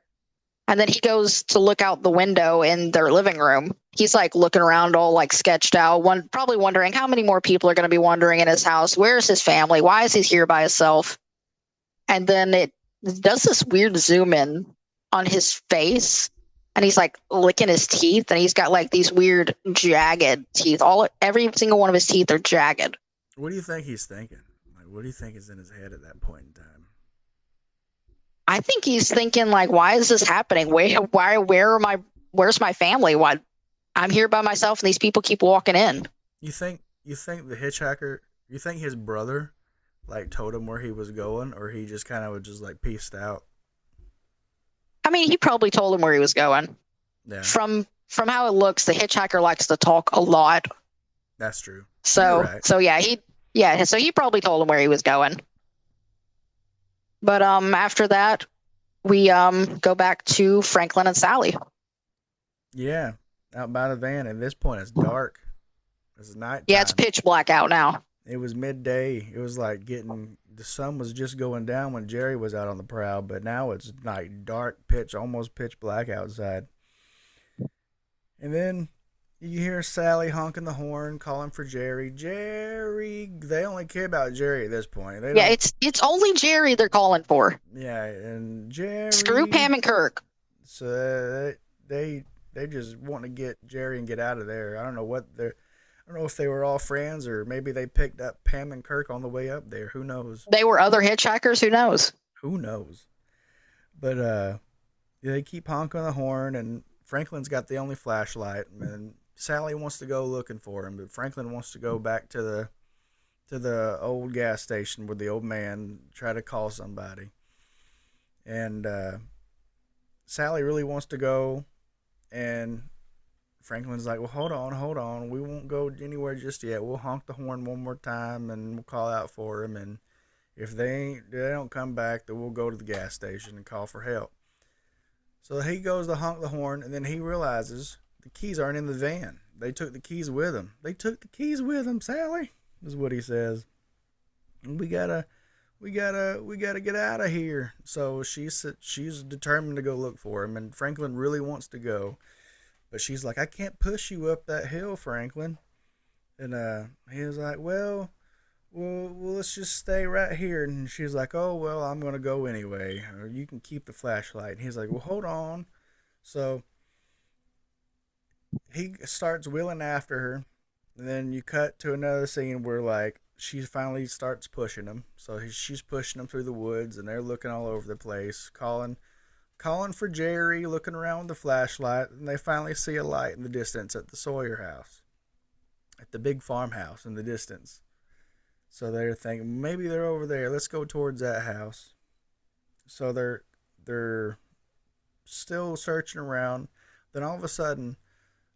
And then he goes to look out the window in their living room. He's like looking around all like sketched out, probably wondering how many more people are going to be wandering in his house. Where's his family? Why is he here by himself? And then it does this weird zoom in on his face. And he's like licking his teeth. And he's got like these weird jagged teeth. Every single one of his teeth are jagged. What do you think he's thinking? Like, what do you think is in his head at that point in time? I think he's thinking like, why is this happening? Where's my family? Why I'm here by myself and these people keep walking in. You think the hitchhiker, you think his brother like told him where he was going, or he just kind of was just like peaced out? I mean, he probably told him where he was going. Yeah. From how it looks, the hitchhiker likes to talk a lot. That's true. So he probably told him where he was going. But after that, we go back to Franklin and Sally. Yeah, out by the van. At this point, it's dark. It's nighttime. Yeah, it's pitch black out now. It was midday. It was like the sun was just going down when Jerry was out on the prowl, but now it's like dark, almost pitch black outside. And then you hear Sally honking the horn, calling for Jerry. Jerry. They only care about Jerry at this point. Yeah, it's only Jerry they're calling for. Yeah, and Jerry. Screw Pam and Kirk. So they just want to get Jerry and get out of there. I don't know if they were all friends or maybe they picked up Pam and Kirk on the way up there. Who knows? They were other hitchhikers. Who knows? Who knows? But they keep honking the horn, and Franklin's got the only flashlight, and Sally wants to go looking for him, but Franklin wants to go back to the old gas station with the old man, try to call somebody. And Sally really wants to go, and Franklin's like, well, hold on. We won't go anywhere just yet. We'll honk the horn one more time, and we'll call out for him, and if they don't come back, then we'll go to the gas station and call for help. So he goes to honk the horn, and then he realizes the keys aren't in the van. They took the keys with them. They took the keys with them, Sally, is what he says. We gotta get out of here. So she's determined to go look for him, and Franklin really wants to go, but she's like, I can't push you up that hill, Franklin. And he was like, well, let's just stay right here. And she's like, oh, well, I'm going to go anyway. Or you can keep the flashlight. And he's like, well, hold on. So he starts wheeling after her. And then you cut to another scene where, like, she finally starts pushing him. So she's pushing him through the woods, and they're looking all over the place, calling for Jerry, looking around with the flashlight. And they finally see a light in the distance at the Sawyer house, at the big farmhouse in the distance. So they're thinking, maybe they're over there. Let's go towards that house. So they're still searching around. Then all of a sudden,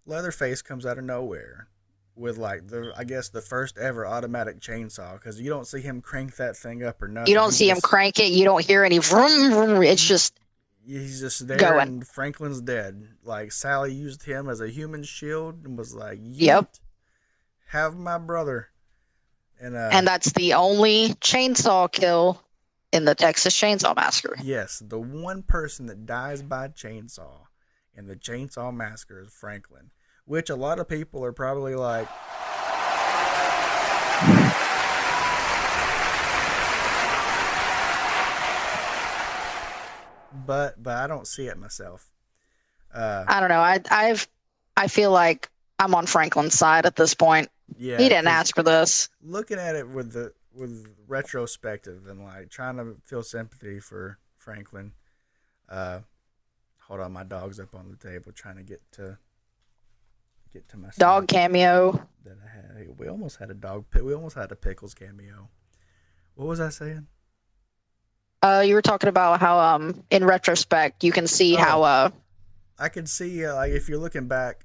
Leatherface comes out of nowhere with like the first ever automatic chainsaw, because you don't see him crank that thing up or nothing. You don't see him crank it. You don't hear any vroom, vroom. It's just he's just there going. And Franklin's dead. Like Sally used him as a human shield and was like, yep, have my brother. And that's the only chainsaw kill in the Texas Chainsaw Massacre. Yes, the one person that dies by chainsaw in the Chainsaw Massacre is Franklin, which a lot of people are probably like, but I don't see it myself. I don't know. I feel like I'm on Franklin's side at this point. Yeah, he didn't ask for this. Looking at it with retrospective and like trying to feel sympathy for Franklin. Hold on, my dog's up on the table trying to get to my dog cameo that I had. We almost had a Pickles cameo. What was I saying? You were talking about how in retrospect you can see how I could see like if you're looking back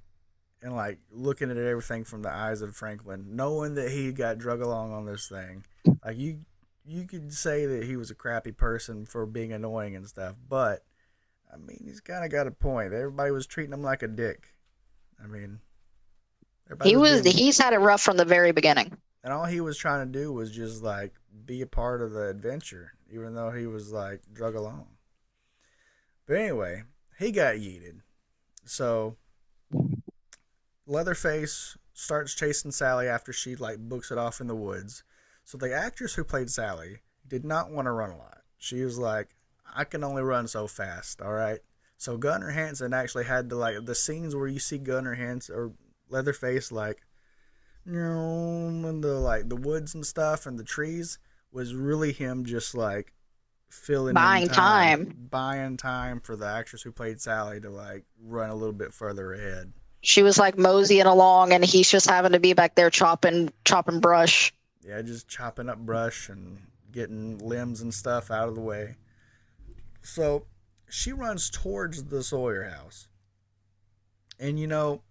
and like looking at everything from the eyes of Franklin, knowing that he got drug along on this thing, like you could say that he was a crappy person for being annoying and stuff, but I mean, he's kind of got a point. Everybody was treating him like a dick. I mean, he's had it rough from the very beginning. And all he was trying to do was just like be a part of the adventure, even though he was like drug along. But anyway, he got yeeted. So Leatherface starts chasing Sally after she like books it off in the woods. So the actress who played Sally did not want to run a lot. She was like, I can only run so fast, all right? So Gunnar Hansen actually had to, like, the scenes where you see Gunnar Hansen or Leatherface, like, in the woods and stuff and the trees, was really him just, like, buying time for the actress who played Sally to, like, run a little bit further ahead. She was, like, moseying along, and he's just having to be back there chopping brush. Yeah, just chopping up brush and getting limbs and stuff out of the way. So she runs towards the Sawyer house. And, you know,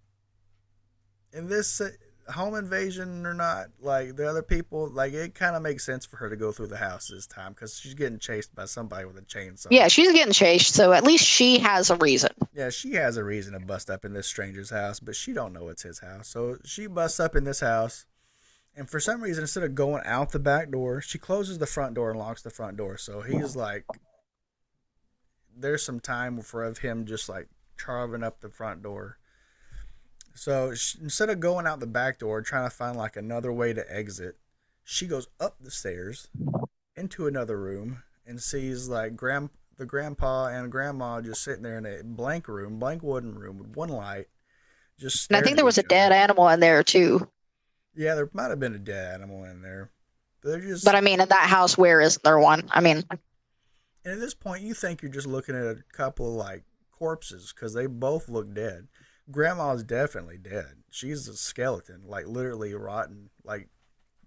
in this home invasion or not, like the other people, like it kind of makes sense for her to go through the house this time because she's getting chased by somebody with a chainsaw. Yeah, she's getting chased, so at least she has a reason. Yeah, she has a reason to bust up in this stranger's house, but she don't know it's his house. So she busts up in this house, and for some reason, instead of going out the back door, she closes the front door and locks the front door. So he's like, there's some time of him just like carving up the front door. So instead of going out the back door, trying to find like another way to exit, she goes up the stairs into another room and sees like the grandpa and grandma just sitting there in a blank wooden room with one light, just And I staring think at there was a each other. dead animal in there too. Yeah, there might have been a dead animal in there. They're just. But I mean, in that house, where is there one? I mean, And at this point, you think you're just looking at a couple of like corpses because they both look dead. Grandma's definitely dead. She's a skeleton, like literally rotten. Like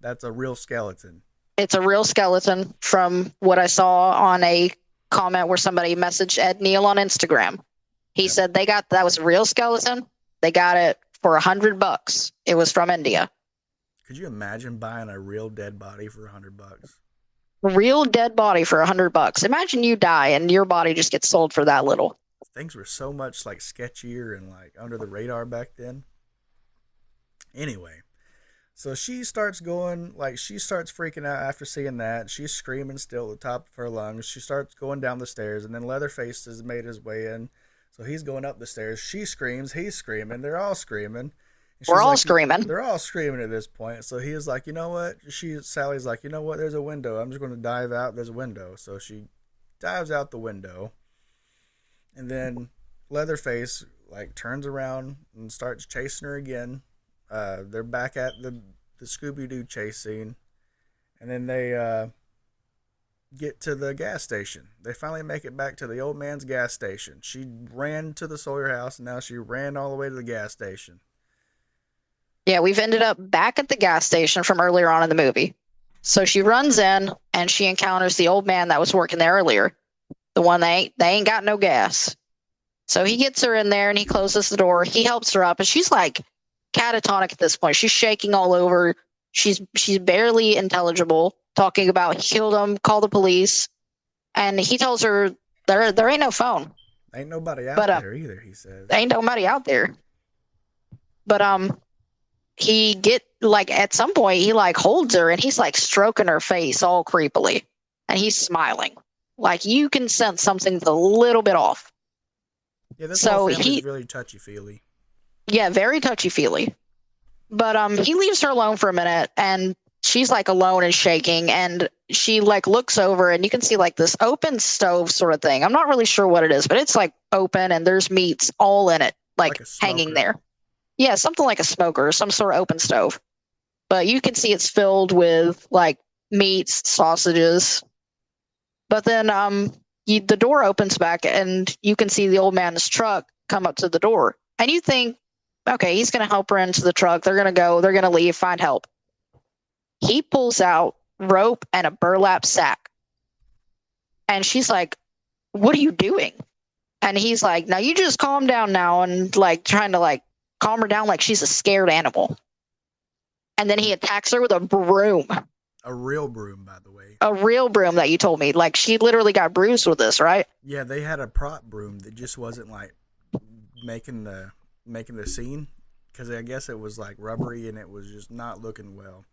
that's a real skeleton. it's a real skeleton from what I saw on a comment where somebody messaged Ed Neal on Instagram. He Yep. said that was a real skeleton. They got it for $100. It was from India. Could you imagine buying a real dead body for $100? Real dead body for $100. Imagine you die and your body just gets sold for that little. Things were so much like sketchier and like under the radar back then. Anyway, so she starts freaking out after seeing that. She's screaming still at the top of her lungs. She starts going down the stairs, and then Leatherface has made his way in. So he's going up the stairs. She screams, he's screaming, they're all screaming. And We're she's all like, screaming. They're all screaming at this point. So he is like, you know what? Sally's like, you know what? There's a window. I'm just going to dive out. There's a window. So she dives out the window. And then Leatherface like turns around and starts chasing her again. They're back at the Scooby-Doo chase scene. And then they get to the gas station. They finally make it back to the old man's gas station. She ran to the Sawyer house, and now she ran all the way to the gas station. Yeah, we've ended up back at the gas station from earlier on in the movie. So she runs in and she encounters the old man that was working there earlier. The one they ain't got no gas. So he gets her in there and he closes the door. He helps her up, and she's like catatonic at this point. She's shaking all over. She's barely intelligible, talking about he killed him, call the police. And he tells her there ain't no phone. Ain't nobody out there either, he says. There ain't nobody out there. But at some point he like holds her and he's like stroking her face all creepily, and he's smiling. Like you can sense something's a little bit off. Yeah, this whole family's really touchy-feely. Yeah, very touchy-feely. But he leaves her alone for a minute, and she's like alone and shaking, and she like looks over, and you can see like this open stove sort of thing. I'm not really sure what it is, but it's like open, and there's meats all in it, like hanging there. Yeah, something like a smoker, some sort of open stove. But you can see it's filled with like meats, sausages. But then the door opens back, and you can see the old man's truck come up to the door. And you think, okay, he's going to help her into the truck. They're going to leave, find help. He pulls out rope and a burlap sack. And she's like, what are you doing? And he's like, now you just calm down now, and like trying to like calm her down like she's a scared animal. And then he attacks her with a broom. A real broom, by the way. A real broom that you told me. Like she literally got bruised with this, right? Yeah, they had a prop broom that just wasn't like making the scene, because I guess it was like rubbery and it was just not looking well.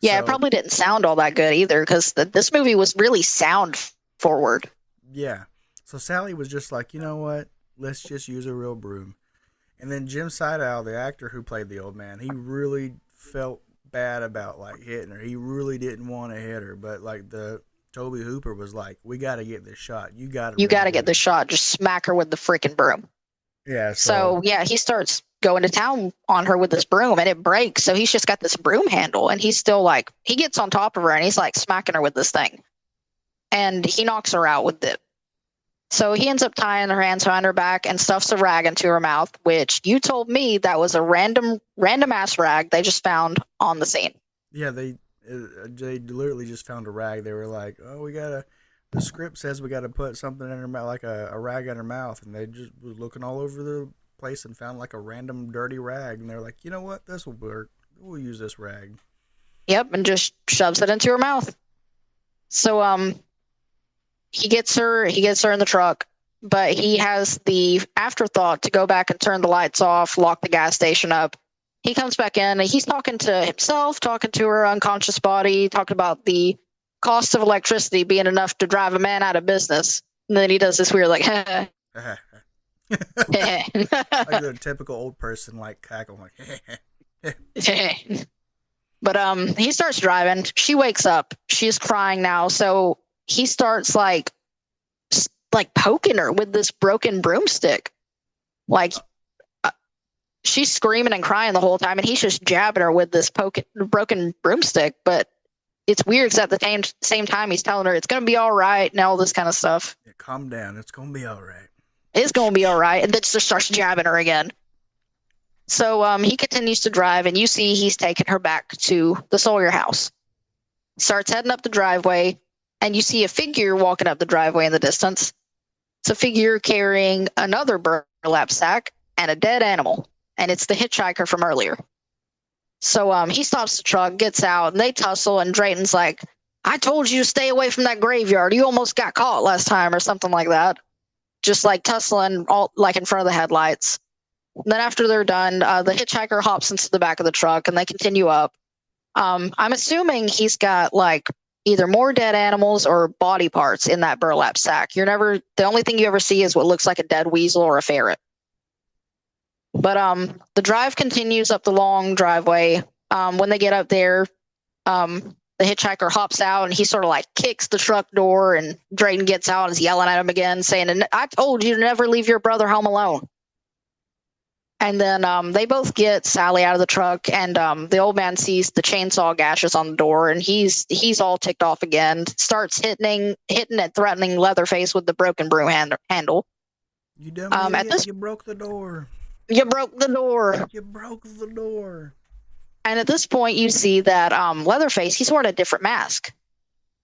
Yeah, it probably didn't sound all that good either, because this movie was really sound forward. Yeah. So Sally was just like, you know what? Let's just use a real broom. And then Jim Seidow, the actor who played the old man, he really felt bad about like hitting her. He really didn't want to hit her, but like the Toby Hooper was like, we got to get this shot. You got to get the shot. Just smack her with the freaking broom. Yeah. So yeah, he starts going to town on her with this broom, and it breaks. So he's just got this broom handle, and he's still like, he gets on top of her and he's like smacking her with this thing, and he knocks her out with it. So he ends up tying her hands behind her back and stuffs a rag into her mouth, which you told me that was a random ass rag they just found on the scene. Yeah, they literally just found a rag. They were like, oh, the script says we got to put something in her mouth, like a rag in her mouth. And they just were looking all over the place and found like a random dirty rag. And they're like, you know what? This will work. We'll use this rag. Yep, and just shoves it into her mouth. So he gets her in the truck, but he has the afterthought to go back and turn the lights off, lock the gas station up. He comes back in and he's talking to himself, talking to her unconscious body, talking about the cost of electricity being enough to drive a man out of business. And then he does this weird, like, like the typical old person, like cackle, like. But he starts driving. She wakes up. She's crying now, so he starts like poking her with this broken broomstick. Like she's screaming and crying the whole time, and he's just jabbing her with this broken broomstick. But it's weird because at the same time he's telling her it's gonna be all right and all this kind of stuff. Yeah, calm down. It's gonna be all right. It's gonna be all right, and then just starts jabbing her again. So he continues to drive, and you see he's taking her back to the Sawyer house. Starts heading up the driveway, and you see a figure walking up the driveway in the distance. It's a figure carrying another burlap sack and a dead animal, and it's the hitchhiker from earlier. So he stops the truck, gets out, and they tussle, and Drayton's like, I told you to stay away from that graveyard. You almost got caught last time, or something like that. Just like tussling all like in front of the headlights. Then after they're done, the hitchhiker hops into the back of the truck and they continue up. I'm assuming he's got like either more dead animals or body parts in that burlap sack. The only thing you ever see is what looks like a dead weasel or a ferret. But the drive continues up the long driveway. When they get up there, the hitchhiker hops out and he sort of like kicks the truck door, and Drayton gets out and is yelling at him again, saying, I told you to never leave your brother home alone. And then they both get Sally out of the truck, and the old man sees the chainsaw gashes on the door, and he's all ticked off again. Starts hitting and threatening Leatherface with the broken broom handle. You dumb idiot! You broke the door. You broke the door. You broke the door. And at this point, you see that Leatherface, he's wearing a different mask.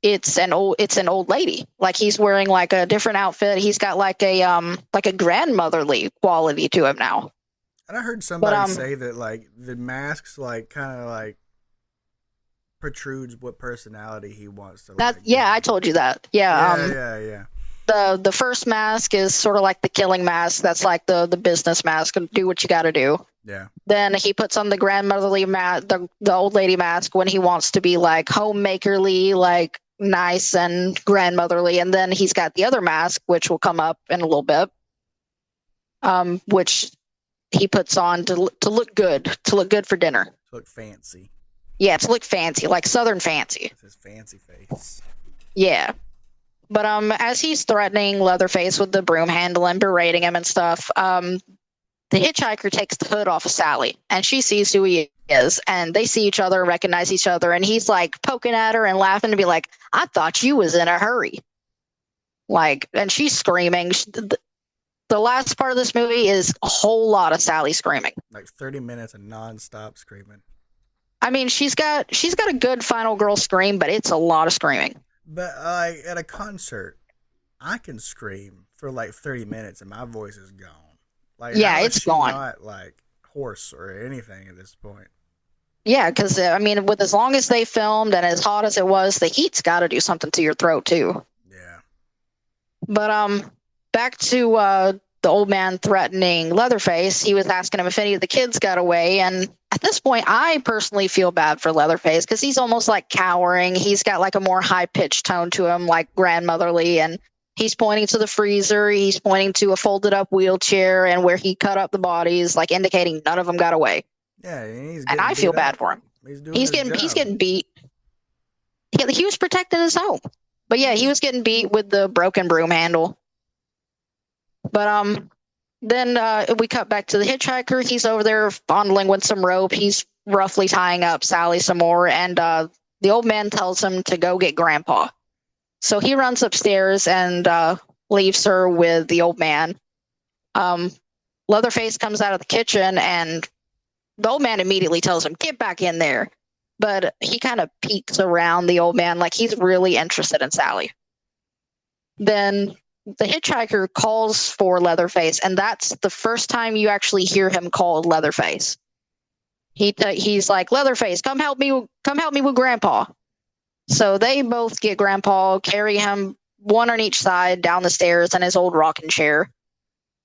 It's an old lady. Like he's wearing like a different outfit. He's got like a grandmotherly quality to him now. And I heard somebody say that like the masks like kind of like protrudes what personality he wants to. I told you that. Yeah. The first mask is sort of like the killing mask. That's like the business mask. Do what you got to do. Yeah. Then he puts on the grandmotherly mask, the old lady mask, when he wants to be like homemakerly, like nice and grandmotherly. And then he's got the other mask, which will come up in a little bit, which he puts on to look good for dinner. To look fancy. Yeah, to look fancy, like Southern fancy. It's his fancy face. Yeah. But as he's threatening Leatherface with the broom handle and berating him and stuff, the hitchhiker takes the hood off of Sally, and she sees who he is, and they see each other, recognize each other, and he's like poking at her and laughing to be like, I thought you was in a hurry. Like, and she's screaming. The last part of this movie is a whole lot of Sally screaming. Like 30 minutes of nonstop screaming. I mean, she's got a good final girl scream, but it's a lot of screaming. But like at a concert, I can scream for like 30 minutes and my voice is gone. Like, yeah, it's gone. Not like hoarse or anything at this point. Yeah, because I mean, with as long as they filmed and as hot as it was, the heat's got to do something to your throat too. Yeah. But back to the old man threatening Leatherface. He was asking him if any of the kids got away, and at this point, I personally feel bad for Leatherface because he's almost like cowering. He's got like a more high-pitched tone to him, like grandmotherly, and he's pointing to the freezer. He's pointing to a folded-up wheelchair and where he cut up the bodies, like indicating none of them got away. Yeah, and I feel bad for him. He's getting beat. He was protecting his home, but yeah, he was getting beat with the broken broom handle. But then we cut back to the hitchhiker. He's over there fondling with some rope. He's roughly tying up Sally some more, and the old man tells him to go get Grandpa. So he runs upstairs and leaves her with the old man. Leatherface comes out of the kitchen, and the old man immediately tells him, get back in there. But he kind of peeks around the old man like he's really interested in Sally. Then the hitchhiker calls for Leatherface, and that's the first time you actually hear him call Leatherface. He's like, Leatherface, come help me with Grandpa. So they both get Grandpa, carry him one on each side, down the stairs, and his old rocking chair.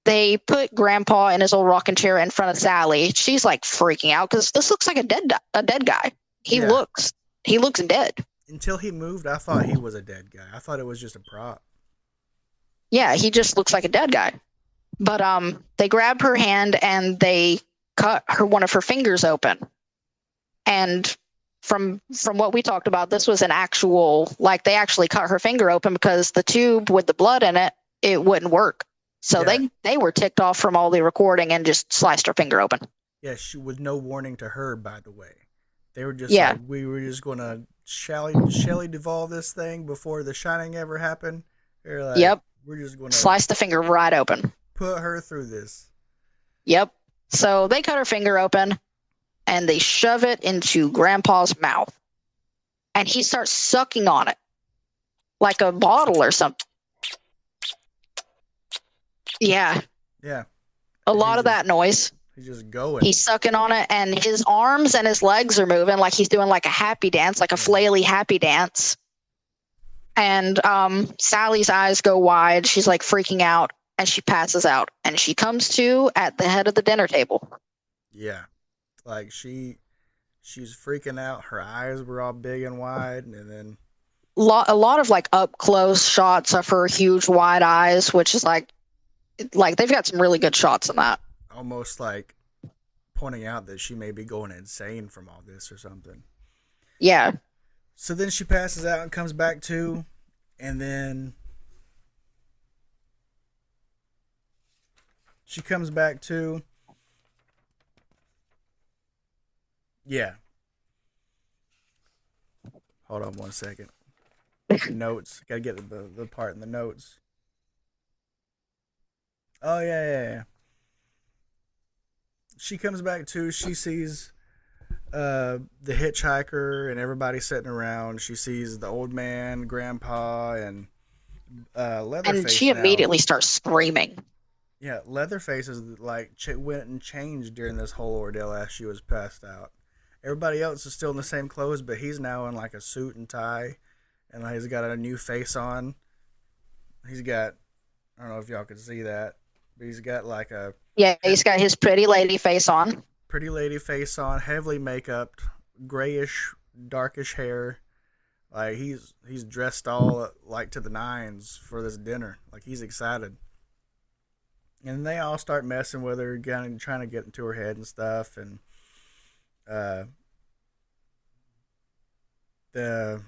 They put Grandpa in his old rocking chair in front of Sally. She's like freaking out because this looks like a dead guy. He looks dead. Until he moved, I thought he was a dead guy. I thought it was just a prop. Yeah, he just looks like a dead guy. But they grab her hand and they cut one of her fingers open. And from what we talked about, this was an actual, like, they actually cut her finger open because the tube with the blood in it, it wouldn't work. So they were ticked off from all the recording and just sliced her finger open. Yeah, with no warning to her, by the way. They were just like, we were just going to Shelley Duvall this thing before The Shining ever happened. They're like, yep. We're just going to slice the finger right open. Put her through this. Yep. So they cut her finger open and they shove it into Grandpa's mouth. And he starts sucking on it like a bottle or something. Yeah. Yeah. A lot of that noise. He's just going. He's sucking on it, and his arms and his legs are moving like he's doing like a happy dance, like a flaily happy dance. And Sally's eyes go wide. She's like freaking out, and she passes out. And she comes to at the head of the dinner table. Yeah. Like she's freaking out. Her eyes were all big and wide, and then a lot of like up close shots of her huge wide eyes, which is like they've got some really good shots in that. Almost like pointing out that she may be going insane from all this or something. Yeah. So then she passes out and comes back to, and then she comes back to. Yeah. Hold on one second. Notes. Gotta get the part in the notes. Oh, yeah. She comes back to, she sees the hitchhiker and everybody sitting around. She sees the old man, Grandpa, and Leatherface. And she immediately starts screaming. Yeah, Leatherface is like went and changed during this whole ordeal as she was passed out. Everybody else is still in the same clothes, but he's now in like a suit and tie, and he's got a new face on. He's got, I don't know if y'all can see that, but he's got like a... Yeah, he's got his pretty lady face on. Pretty lady face on, heavily makeup, grayish, darkish hair. Like he's dressed all like to the nines for this dinner. Like he's excited. And they all start messing with her, trying to get into her head and stuff. And it's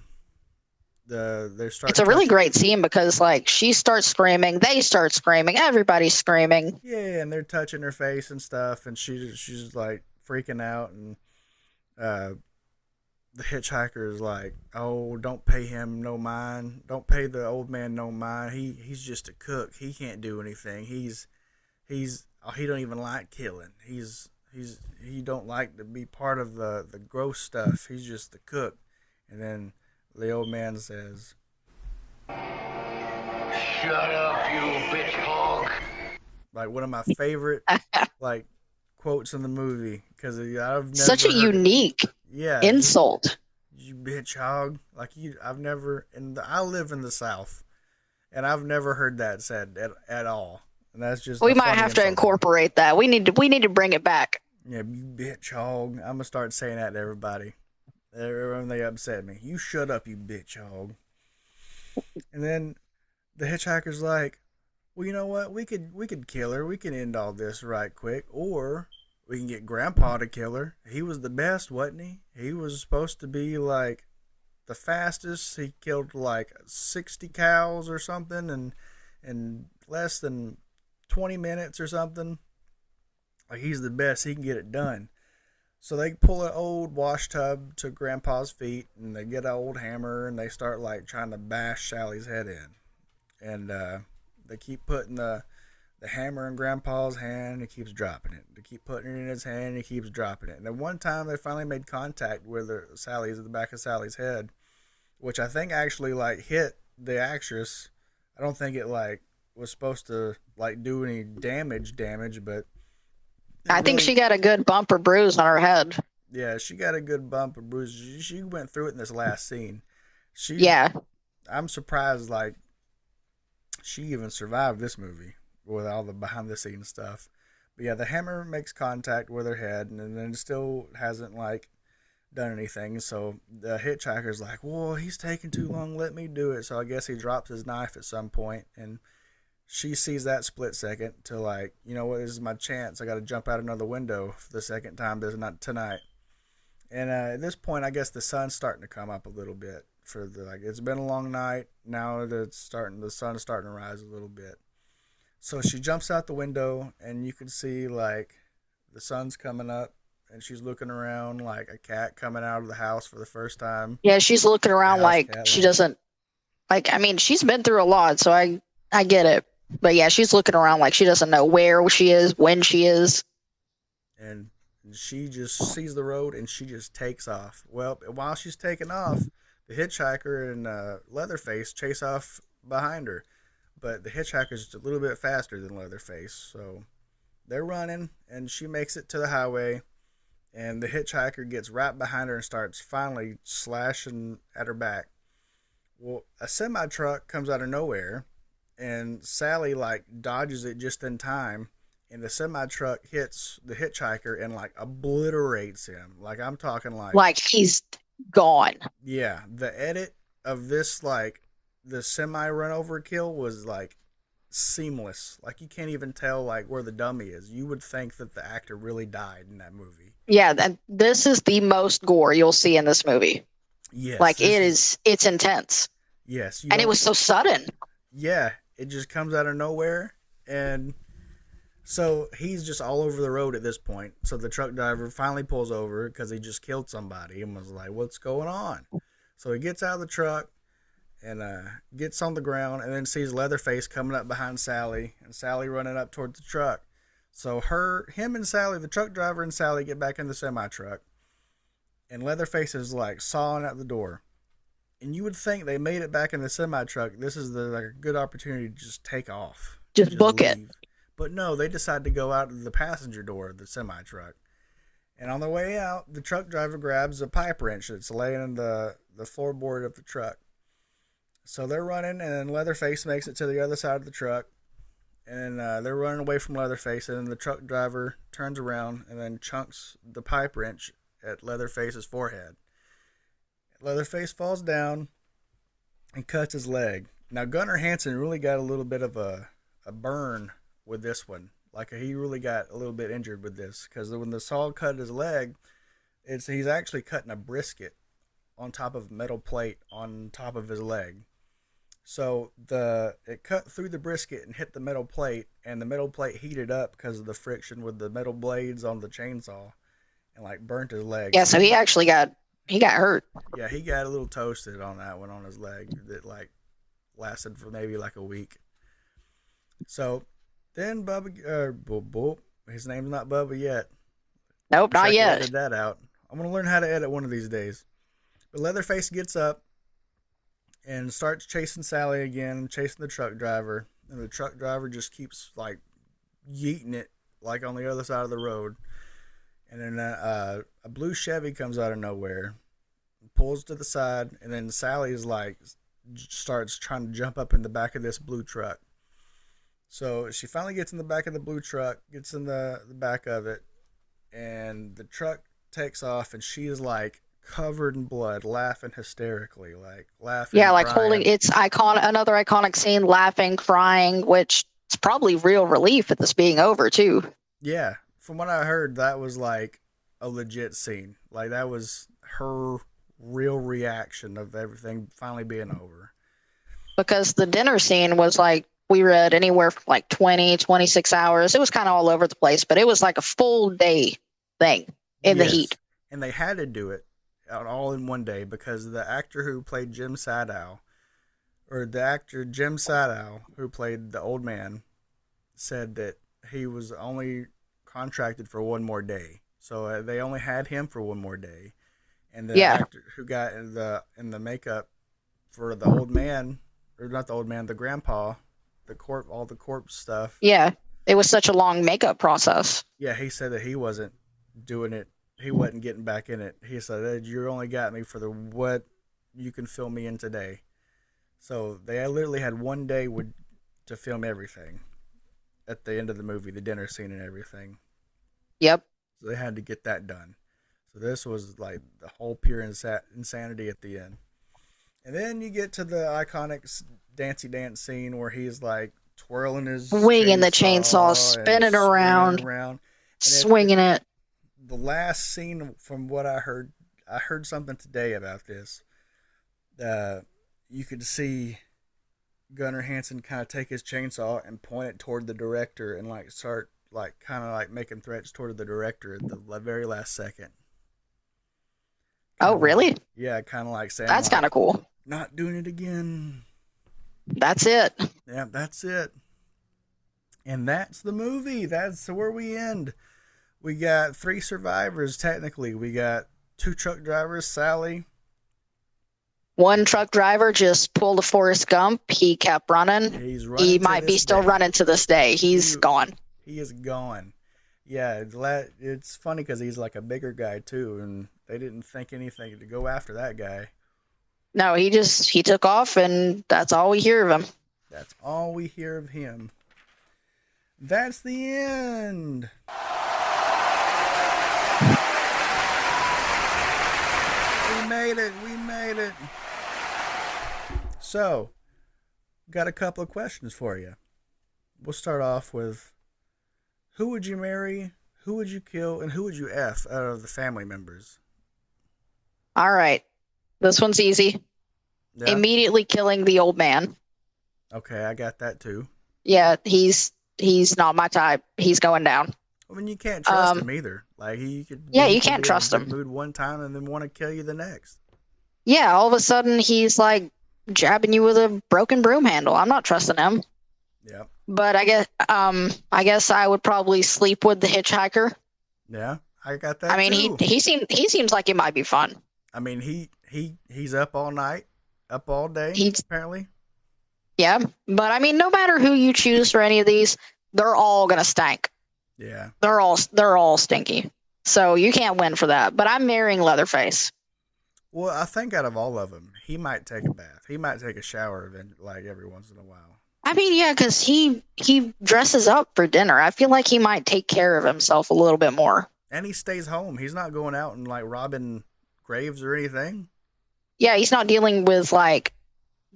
a really great scene because like she starts screaming, they start screaming, everybody's screaming. Yeah, and they're touching her face and stuff, and she's like freaking out, and the hitchhiker is like, "Oh, don't pay him no mind. Don't pay the old man no mind. He's just a cook. He can't do anything. He don't even like killing. He don't like to be part of the gross stuff. He's just the cook." And then the old man says, "Shut up, you bitch hog." Like one of my favorite like quotes in the movie, because I've never such a unique insult. You bitch hog. Like I've never, I live in the South, and I've never heard that said at all. And that's just, we might have to incorporate that. We need to bring it back. Yeah, you bitch hog. I'm gonna start saying that to everybody. Everyone, they upset me. You shut up, you bitch hog. And then the hitchhiker's like, "Well, you know what? We could kill her. We can end all this right quick, or we can get Grandpa to kill her. He was the best, wasn't he? He was supposed to be like the fastest. He killed like 60 cows or something, in less than 20 minutes or something. Like he's the best. He can get it done." So they pull an old wash tub to Grandpa's feet, and they get an old hammer, and they start like trying to bash Sally's head in. And they keep putting the hammer in Grandpa's hand, and he keeps dropping it. They keep putting it in his hand, and he keeps dropping it. And then one time they finally made contact with Sally's at the back of Sally's head, which I think actually like hit the actress. I don't think it like was supposed to like do any damage, but I think she got a good bump or bruise on her head. Yeah, she got a good bump or bruise. She went through it in this last scene. Yeah. I'm surprised, like, She even survived this movie with all the behind the scenes stuff. But yeah, the hammer makes contact with her head, and then still hasn't like done anything. So the hitchhiker's like, "Well, he's taking too long. Let me do it." So I guess he drops his knife at some point, and she sees that split second to like, you know what? This is my chance. I got to jump out another window for the second time. This not tonight. And at this point, I guess the sun's starting to come up a little bit. For the like, it's been a long night. Now the sun's starting to rise a little bit. So she jumps out the window, and you can see like the sun's coming up, and she's looking around like a cat coming out of the house for the first time. Yeah, she's looking around house like cat, she like- doesn't like. I mean, she's been through a lot, so I get it. But yeah, she's looking around like she doesn't know where she is, when she is. And she just sees the road and she just takes off. Well, while she's taking off, the hitchhiker and Leatherface chase off behind her. But the hitchhiker's just a little bit faster than Leatherface, so they're running, and she makes it to the highway, and the hitchhiker gets right behind her and starts finally slashing at her back. Well, a semi-truck comes out of nowhere, and Sally like dodges it just in time, and the semi-truck hits the hitchhiker and like obliterates him. Like, I'm talking Like he's gone. yeah, the edit of this, like the semi run over kill, was like seamless. Like, you can't even tell like where the dummy is. You would think that the actor really died in that movie. Yeah, and this is the most gore you'll see in this movie. Yes, Like it's intense. Yes, And it was so sudden. Yeah, it just comes out of nowhere, and so he's just all over the road at this point. So the truck driver finally pulls over because he just killed somebody and was like, "What's going on?" So he gets out of the truck and gets on the ground, and then sees Leatherface coming up behind Sally, and Sally running up towards the truck. So him and Sally, the truck driver and Sally, get back in the semi-truck, and Leatherface is like sawing at the door. And you would think they made it back in the semi-truck. This is like a good opportunity to just take off. Just book leave. it. But no, they decide to go out of the passenger door of the semi-truck. And on the way out, the truck driver grabs a pipe wrench that's laying in the floorboard of the truck. So they're running, and then Leatherface makes it to the other side of the truck. And they're running away from Leatherface, and then the truck driver turns around and then chunks the pipe wrench at Leatherface's forehead. Leatherface falls down and cuts his leg. Now, Gunnar Hansen really got a little bit of a burn with this one. Like, he really got a little bit injured with this, because when the saw cut his leg, he's actually cutting a brisket on top of a metal plate on top of his leg. So it cut through the brisket and hit the metal plate, and the metal plate heated up because of the friction with the metal blades on the chainsaw, and like burnt his leg. Yeah, so he actually got hurt. Yeah, he got a little toasted on that one on his leg that like lasted for maybe like a week. So then Bubba, his name's not Bubba yet. Nope, not yet. Edited that out. I'm gonna learn how to edit one of these days. But Leatherface gets up and starts chasing Sally again, chasing the truck driver, and the truck driver just keeps like yeeting it like on the other side of the road. And then a blue Chevy comes out of nowhere, pulls to the side, and then Sally's like starts trying to jump up in the back of this blue truck. So she finally gets in the back of the blue truck, gets in the back of it, and the truck takes off, and she is like covered in blood, laughing hysterically, like laughing. Yeah, like crying. another iconic scene, laughing, crying, which is probably real relief at this being over too. Yeah, from what I heard, that was like a legit scene. Like, that was her real reaction of everything finally being over. Because the dinner scene was like, we read anywhere from like 20, 26 hours. It was kind of all over the place, but it was like a full day thing in the heat. And they had to do it all in one day because the actor who played Jim Sadow, who played the old man, said that he was only contracted for one more day. So they only had him for one more day. And the actor who got in the makeup for the old man, or not the old man, the grandpa, all the corpse stuff. Yeah, it was such a long makeup process. Yeah, he said that he wasn't doing it. He wasn't getting back in it. He said, "You only got me for what you can fill me in today." So they literally had one day with to film everything at the end of the movie, the dinner scene and everything. Yep. So they had to get that done. So this was like the whole pure insanity at the end. And then you get to the iconic dancey dance scene where he's like twirling his winging the chainsaw, spinning around, swinging it. The last scene, from what I heard something today about this. You could see Gunnar Hansen kind of take his chainsaw and point it toward the director and like start like kind of like making threats toward the director at the very last second. Oh, really? Yeah, kind of like saying that's like, kind of cool. Not doing it again. That's it. Yeah, that's it. And that's the movie. That's where we end. We got 3 survivors, technically. We got 2 truck drivers, Sally. 1 truck driver just pulled a Forrest Gump. He kept running. He might be still running to this day. He's gone. He is gone. Yeah, it's funny because he's like a bigger guy too, and they didn't think anything to go after that guy. No, he took off, and that's all we hear of him. That's all we hear of him. That's the end. We made it. We made it. So, got a couple of questions for you. We'll start off with, who would you marry, who would you kill, and who would you F out of the family members? All right. This one's easy. Yeah. Immediately killing the old man. Okay, I got that too. Yeah, he's not my type. He's going down. I mean, you can't trust him either. Like he could. Yeah, you can't trust him. Mood one time and then want to kill you the next. Yeah, all of a sudden he's like jabbing you with a broken broom handle. I'm not trusting him. Yeah. But I guess I would probably sleep with the hitchhiker. Yeah, I got that. I mean, too. he seems like it might be fun. I mean, he's up all night, up all day. Apparently. Yeah, but I mean, no matter who you choose for any of these, they're all gonna stink. Yeah. They're all stinky. So you can't win for that. But I'm marrying Leatherface. Well, I think out of all of them, he might take a bath. He might take a shower like every once in a while. I mean, yeah, because he dresses up for dinner. I feel like he might take care of himself a little bit more. And he stays home. He's not going out and like robbing graves or anything. Yeah, he's not dealing with like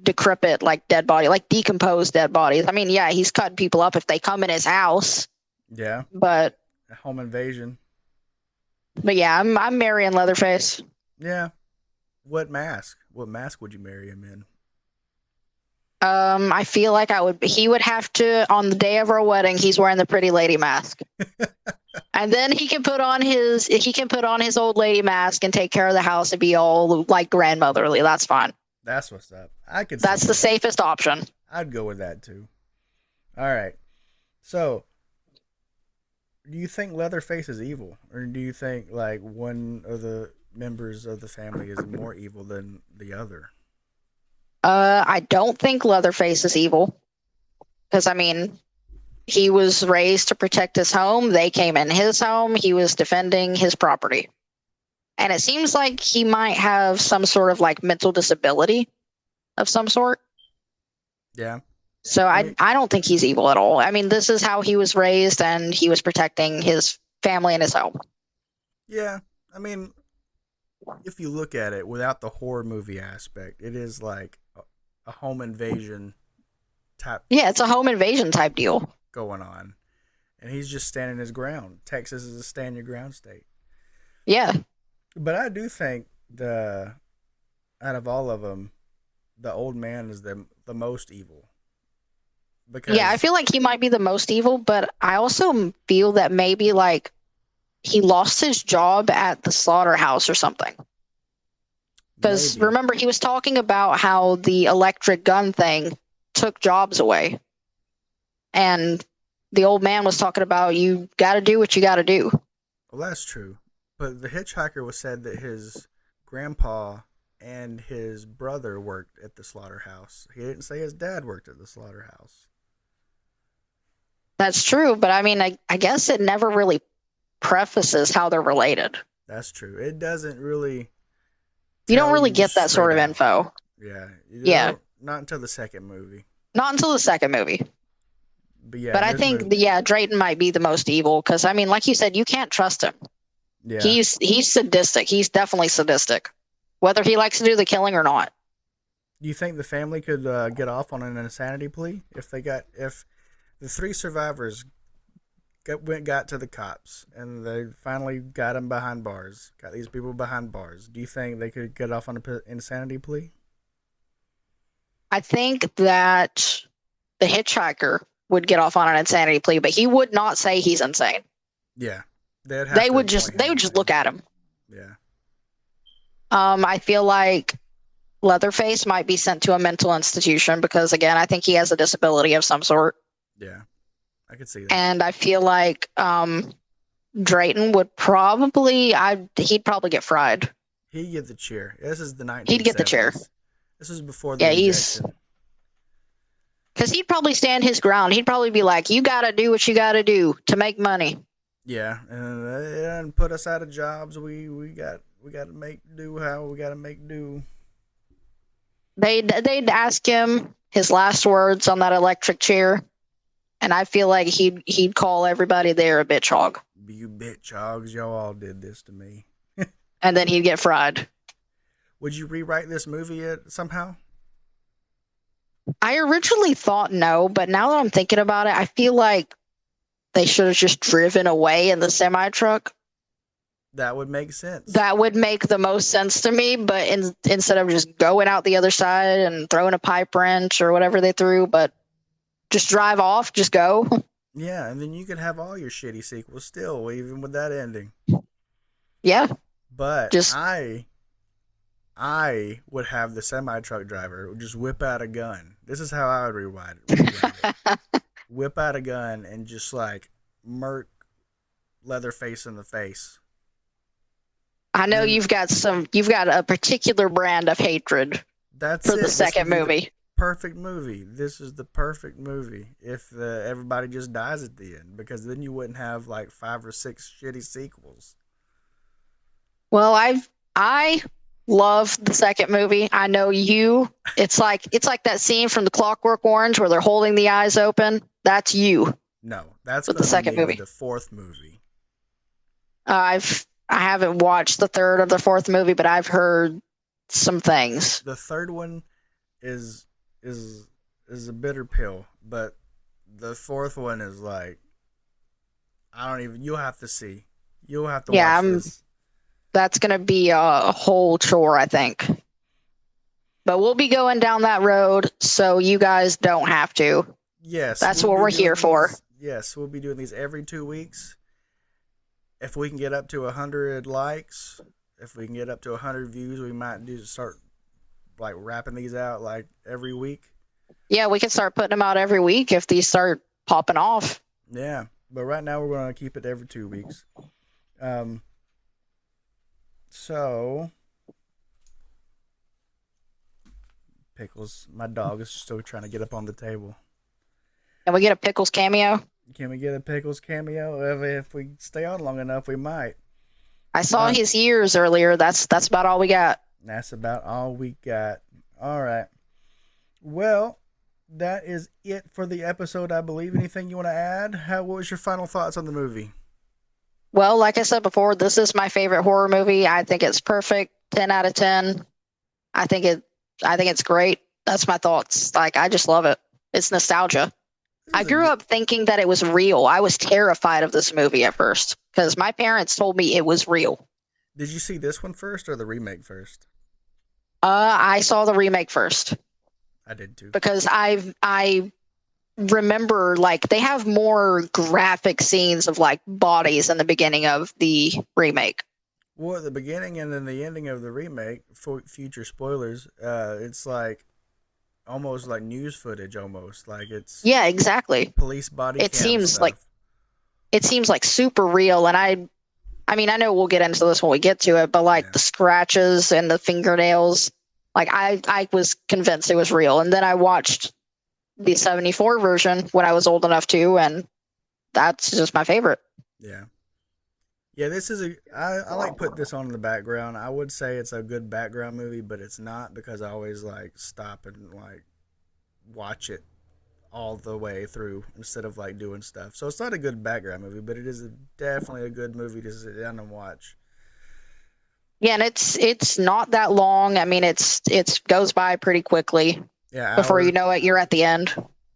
decrepit, like dead body, like decomposed dead bodies. I mean, yeah, he's cutting people up if they come in his house. Yeah. But a home invasion. But yeah, I'm marrying Leatherface. Yeah. What mask? What mask would you marry him in? I feel like he would have to, on the day of our wedding, he's wearing the pretty lady mask. And then he can put on his old lady mask and take care of the house and be all like grandmotherly. That's fine. That's what's up. That's the safest option. I'd go with that too. All right. So, do you think Leatherface is evil, or do you think like one of the members of the family is more evil than the other? I don't think Leatherface is evil, because I mean, he was raised to protect his home. They came in his home. He was defending his property, and it seems like he might have some sort of like mental disability of some sort. Yeah. So I don't think he's evil at all. I mean, this is how he was raised, and he was protecting his family and his home. Yeah, I mean, if you look at it without the horror movie aspect, it is like a home invasion type. Yeah, it's a home invasion type deal going on, and he's just standing his ground. Texas is a stand your ground state. Yeah, but I do think out of all of them, the old man is the most evil. Because yeah, I feel like he might be the most evil, but I also feel that maybe like he lost his job at the slaughterhouse or something. Because remember, he was talking about how the electric gun thing took jobs away. And the old man was talking about, you got to do what you got to do. Well, that's true. But the hitchhiker was said that his grandpa and his brother worked at the slaughterhouse. He didn't say his dad worked at the slaughterhouse. That's true, but I mean, I guess it never really prefaces how they're related. That's true. It doesn't really. You don't really get that sort of info. Yeah. Yeah. Not until the second movie. Not until the second movie. But yeah, But I this think, movie, Drayton might be the most evil because I mean, like you said, you can't trust him. yeah. He's sadistic. He's definitely sadistic, whether he likes to do the killing or not. Do you think the family could get off on an insanity plea if the three survivors got to the cops and they finally got them behind bars, got these people behind bars? Do you think they could get off on an insanity plea? I think that the hitchhiker would get off on an insanity plea, but he would not say he's insane. Yeah, they'd have They to would point him they would just look insane. at him. Yeah, I feel like Leatherface might be sent to a mental institution because, again, I think he has a disability of some sort. yeah, I could see that. And I feel like Drayton would he'd probably get fried. He'd get the chair. This is the 1970s. He'd get the chair. This was before the Yeah, injection. because he'd probably stand his ground. He'd probably be like, "You got to do what you got to do to make money." Yeah, and put us out of jobs. We got to make do how we got to make do. They'd ask him his last words on that electric chair, and I feel like he'd call everybody there a bitch hog, You bitch hogs, y'all all did this to me. and then he'd get fried. Would you rewrite this movie somehow? I originally thought no, but now that I'm thinking about it, I feel like they should have just driven away in the semi truck. That would make sense. That would make the most sense to me, but instead of just going out the other side and throwing a pipe wrench or whatever they threw, but just drive off, just go. Yeah, and then you could have all your shitty sequels still, even with that ending. Yeah. But Just- I would have the semi truck driver just whip out a gun. This is how I would rewrite it. Whip out a gun and just like murk Leatherface in the face. I know you've got a particular brand of hatred That's for the second movie. Perfect movie. This is the perfect movie if everybody just dies at the end, because then you wouldn't have like 5 or 6 shitty sequels. Well, I love the second movie. I know you. It's like that scene from The Clockwork Orange where they're holding the eyes open. That's you. No, that's With the second movie. The fourth movie. I haven't watched the third or the fourth movie, but I've heard some things. The third one is a bitter pill, but the fourth one is like, you'll have to see. You'll have to watch this. That's going to be a whole chore, I think. But we'll be going down that road so you guys don't have to. Yes. That's what we're here for. Yes, we'll be doing these every 2 weeks. If we can get up to 100 likes, if we can get up to 100 views, we might start like wrapping these out like every week. Yeah, we can start putting them out every week if these start popping off. Yeah, but right now we're going to keep it every 2 weeks. So, Pickles, my dog is still trying to get up on the table. Can we get a Pickles cameo? Can we get a Pickles cameo? If we stay on long enough, we might. I saw his ears earlier. That's about all we got. That's about all we got. All right. Well, that is it for the episode, I believe. Anything you want to add? What was your final thoughts on the movie? Well, like I said before, this is my favorite horror movie. I think it's perfect. 10 out of 10. I think it's great. That's my thoughts. Like, I just love it. It's nostalgia. I grew up thinking that it was real. I was terrified of this movie at first because my parents told me it was real. Did you see this one first or the remake first? I saw the remake first. I did too. Because I remember, like, they have more graphic scenes of like bodies in the beginning of the remake. Well, at the beginning and then the ending of the remake, for future spoilers, it's like almost like news footage, almost like it's exactly police body. It cam seems stuff. like super real, and I mean, I know we'll get into this when we get to it, but like the scratches and the fingernails, like I was convinced it was real, and then I watched the 74 version when I was old enough to, and that's just my favorite. Yeah, this is I like put this on in the background. I would say it's a good background movie, but it's not, because I always like stop and like watch it all the way through instead of like doing stuff. So it's not a good background movie, but it is definitely a good movie to sit down and watch. Yeah, and it's not that long. I mean, it's goes by pretty quickly. Yeah, Before you know it, you're at the end.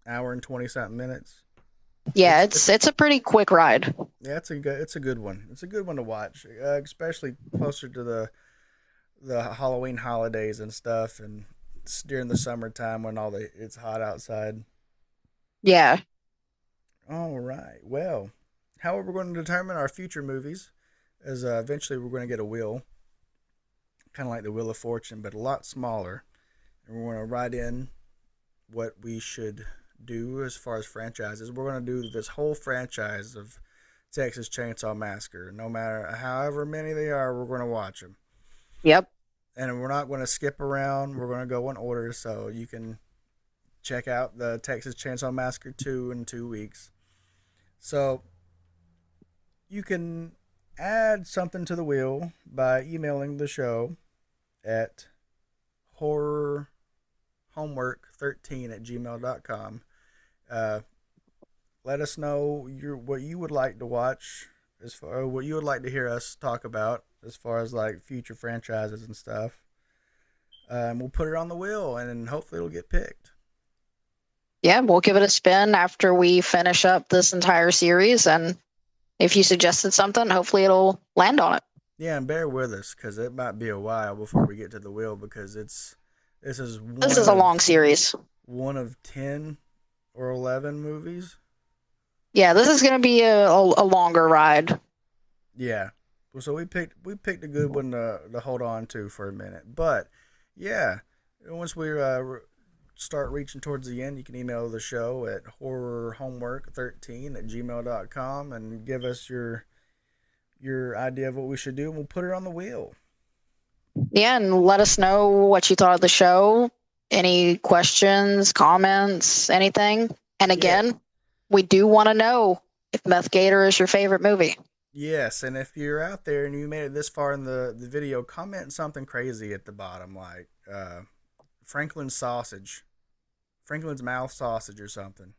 hour and 20 something minutes. Yeah, it's a pretty quick ride. Yeah, it's a good one. It's a good one to watch, especially closer to the Halloween holidays and stuff, and during the summertime when it's hot outside. Yeah. All right. Well, how are we going to determine our future movies? Is eventually we're going to get a wheel, kind of like the Wheel of Fortune, but a lot smaller, and we're going to write in what we should do as far as franchises. We're going to do this whole franchise of Texas Chainsaw Massacre. No matter however many they are, we're going to watch them. Yep. And we're not going to skip around. We're going to go in order, so you can check out the Texas Chainsaw Massacre 2 in 2 weeks. So you can add something to the wheel by emailing the show at horrorhomework13@gmail.com. Let us know what you would like to watch, as far what you would like to hear us talk about as far as like future franchises and stuff. We'll put it on the wheel, and hopefully it'll get picked. Yeah, we'll give it a spin after we finish up this entire series, and if you suggested something, hopefully it'll land on it. Yeah, and bear with us because it might be a while before we get to the wheel because this is a long series. One of 10 or 11 movies. Yeah, this is going to be a longer ride. Yeah, so we picked a good one to hold on to for a minute, but yeah, once we start reaching towards the end, you can email the show at horrorhomework13@gmail.com and give us your idea of what we should do, and we'll put it on the wheel. Yeah, and let us know what you thought of the show. Any questions, comments, anything. And again, we do want to know if Meth Gator is your favorite movie. Yes, and if you're out there and you made it this far in the video, comment something crazy at the bottom, like Franklin's mouth sausage or something.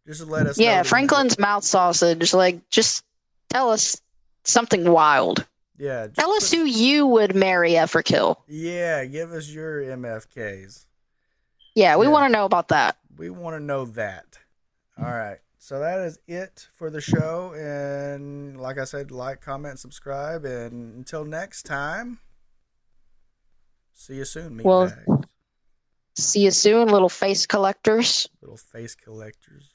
Just to let us know. Yeah, Franklin's mouth sausage. Like, just tell us something wild. Yeah. Tell us who you would marry, F, or kill. Yeah, give us your MFKs. Yeah, we want to know about that. We want to know that. All right. So that is it for the show. And like I said, like, comment, subscribe. And until next time, see you soon, meatbags. See you soon, little face collectors. Little face collectors.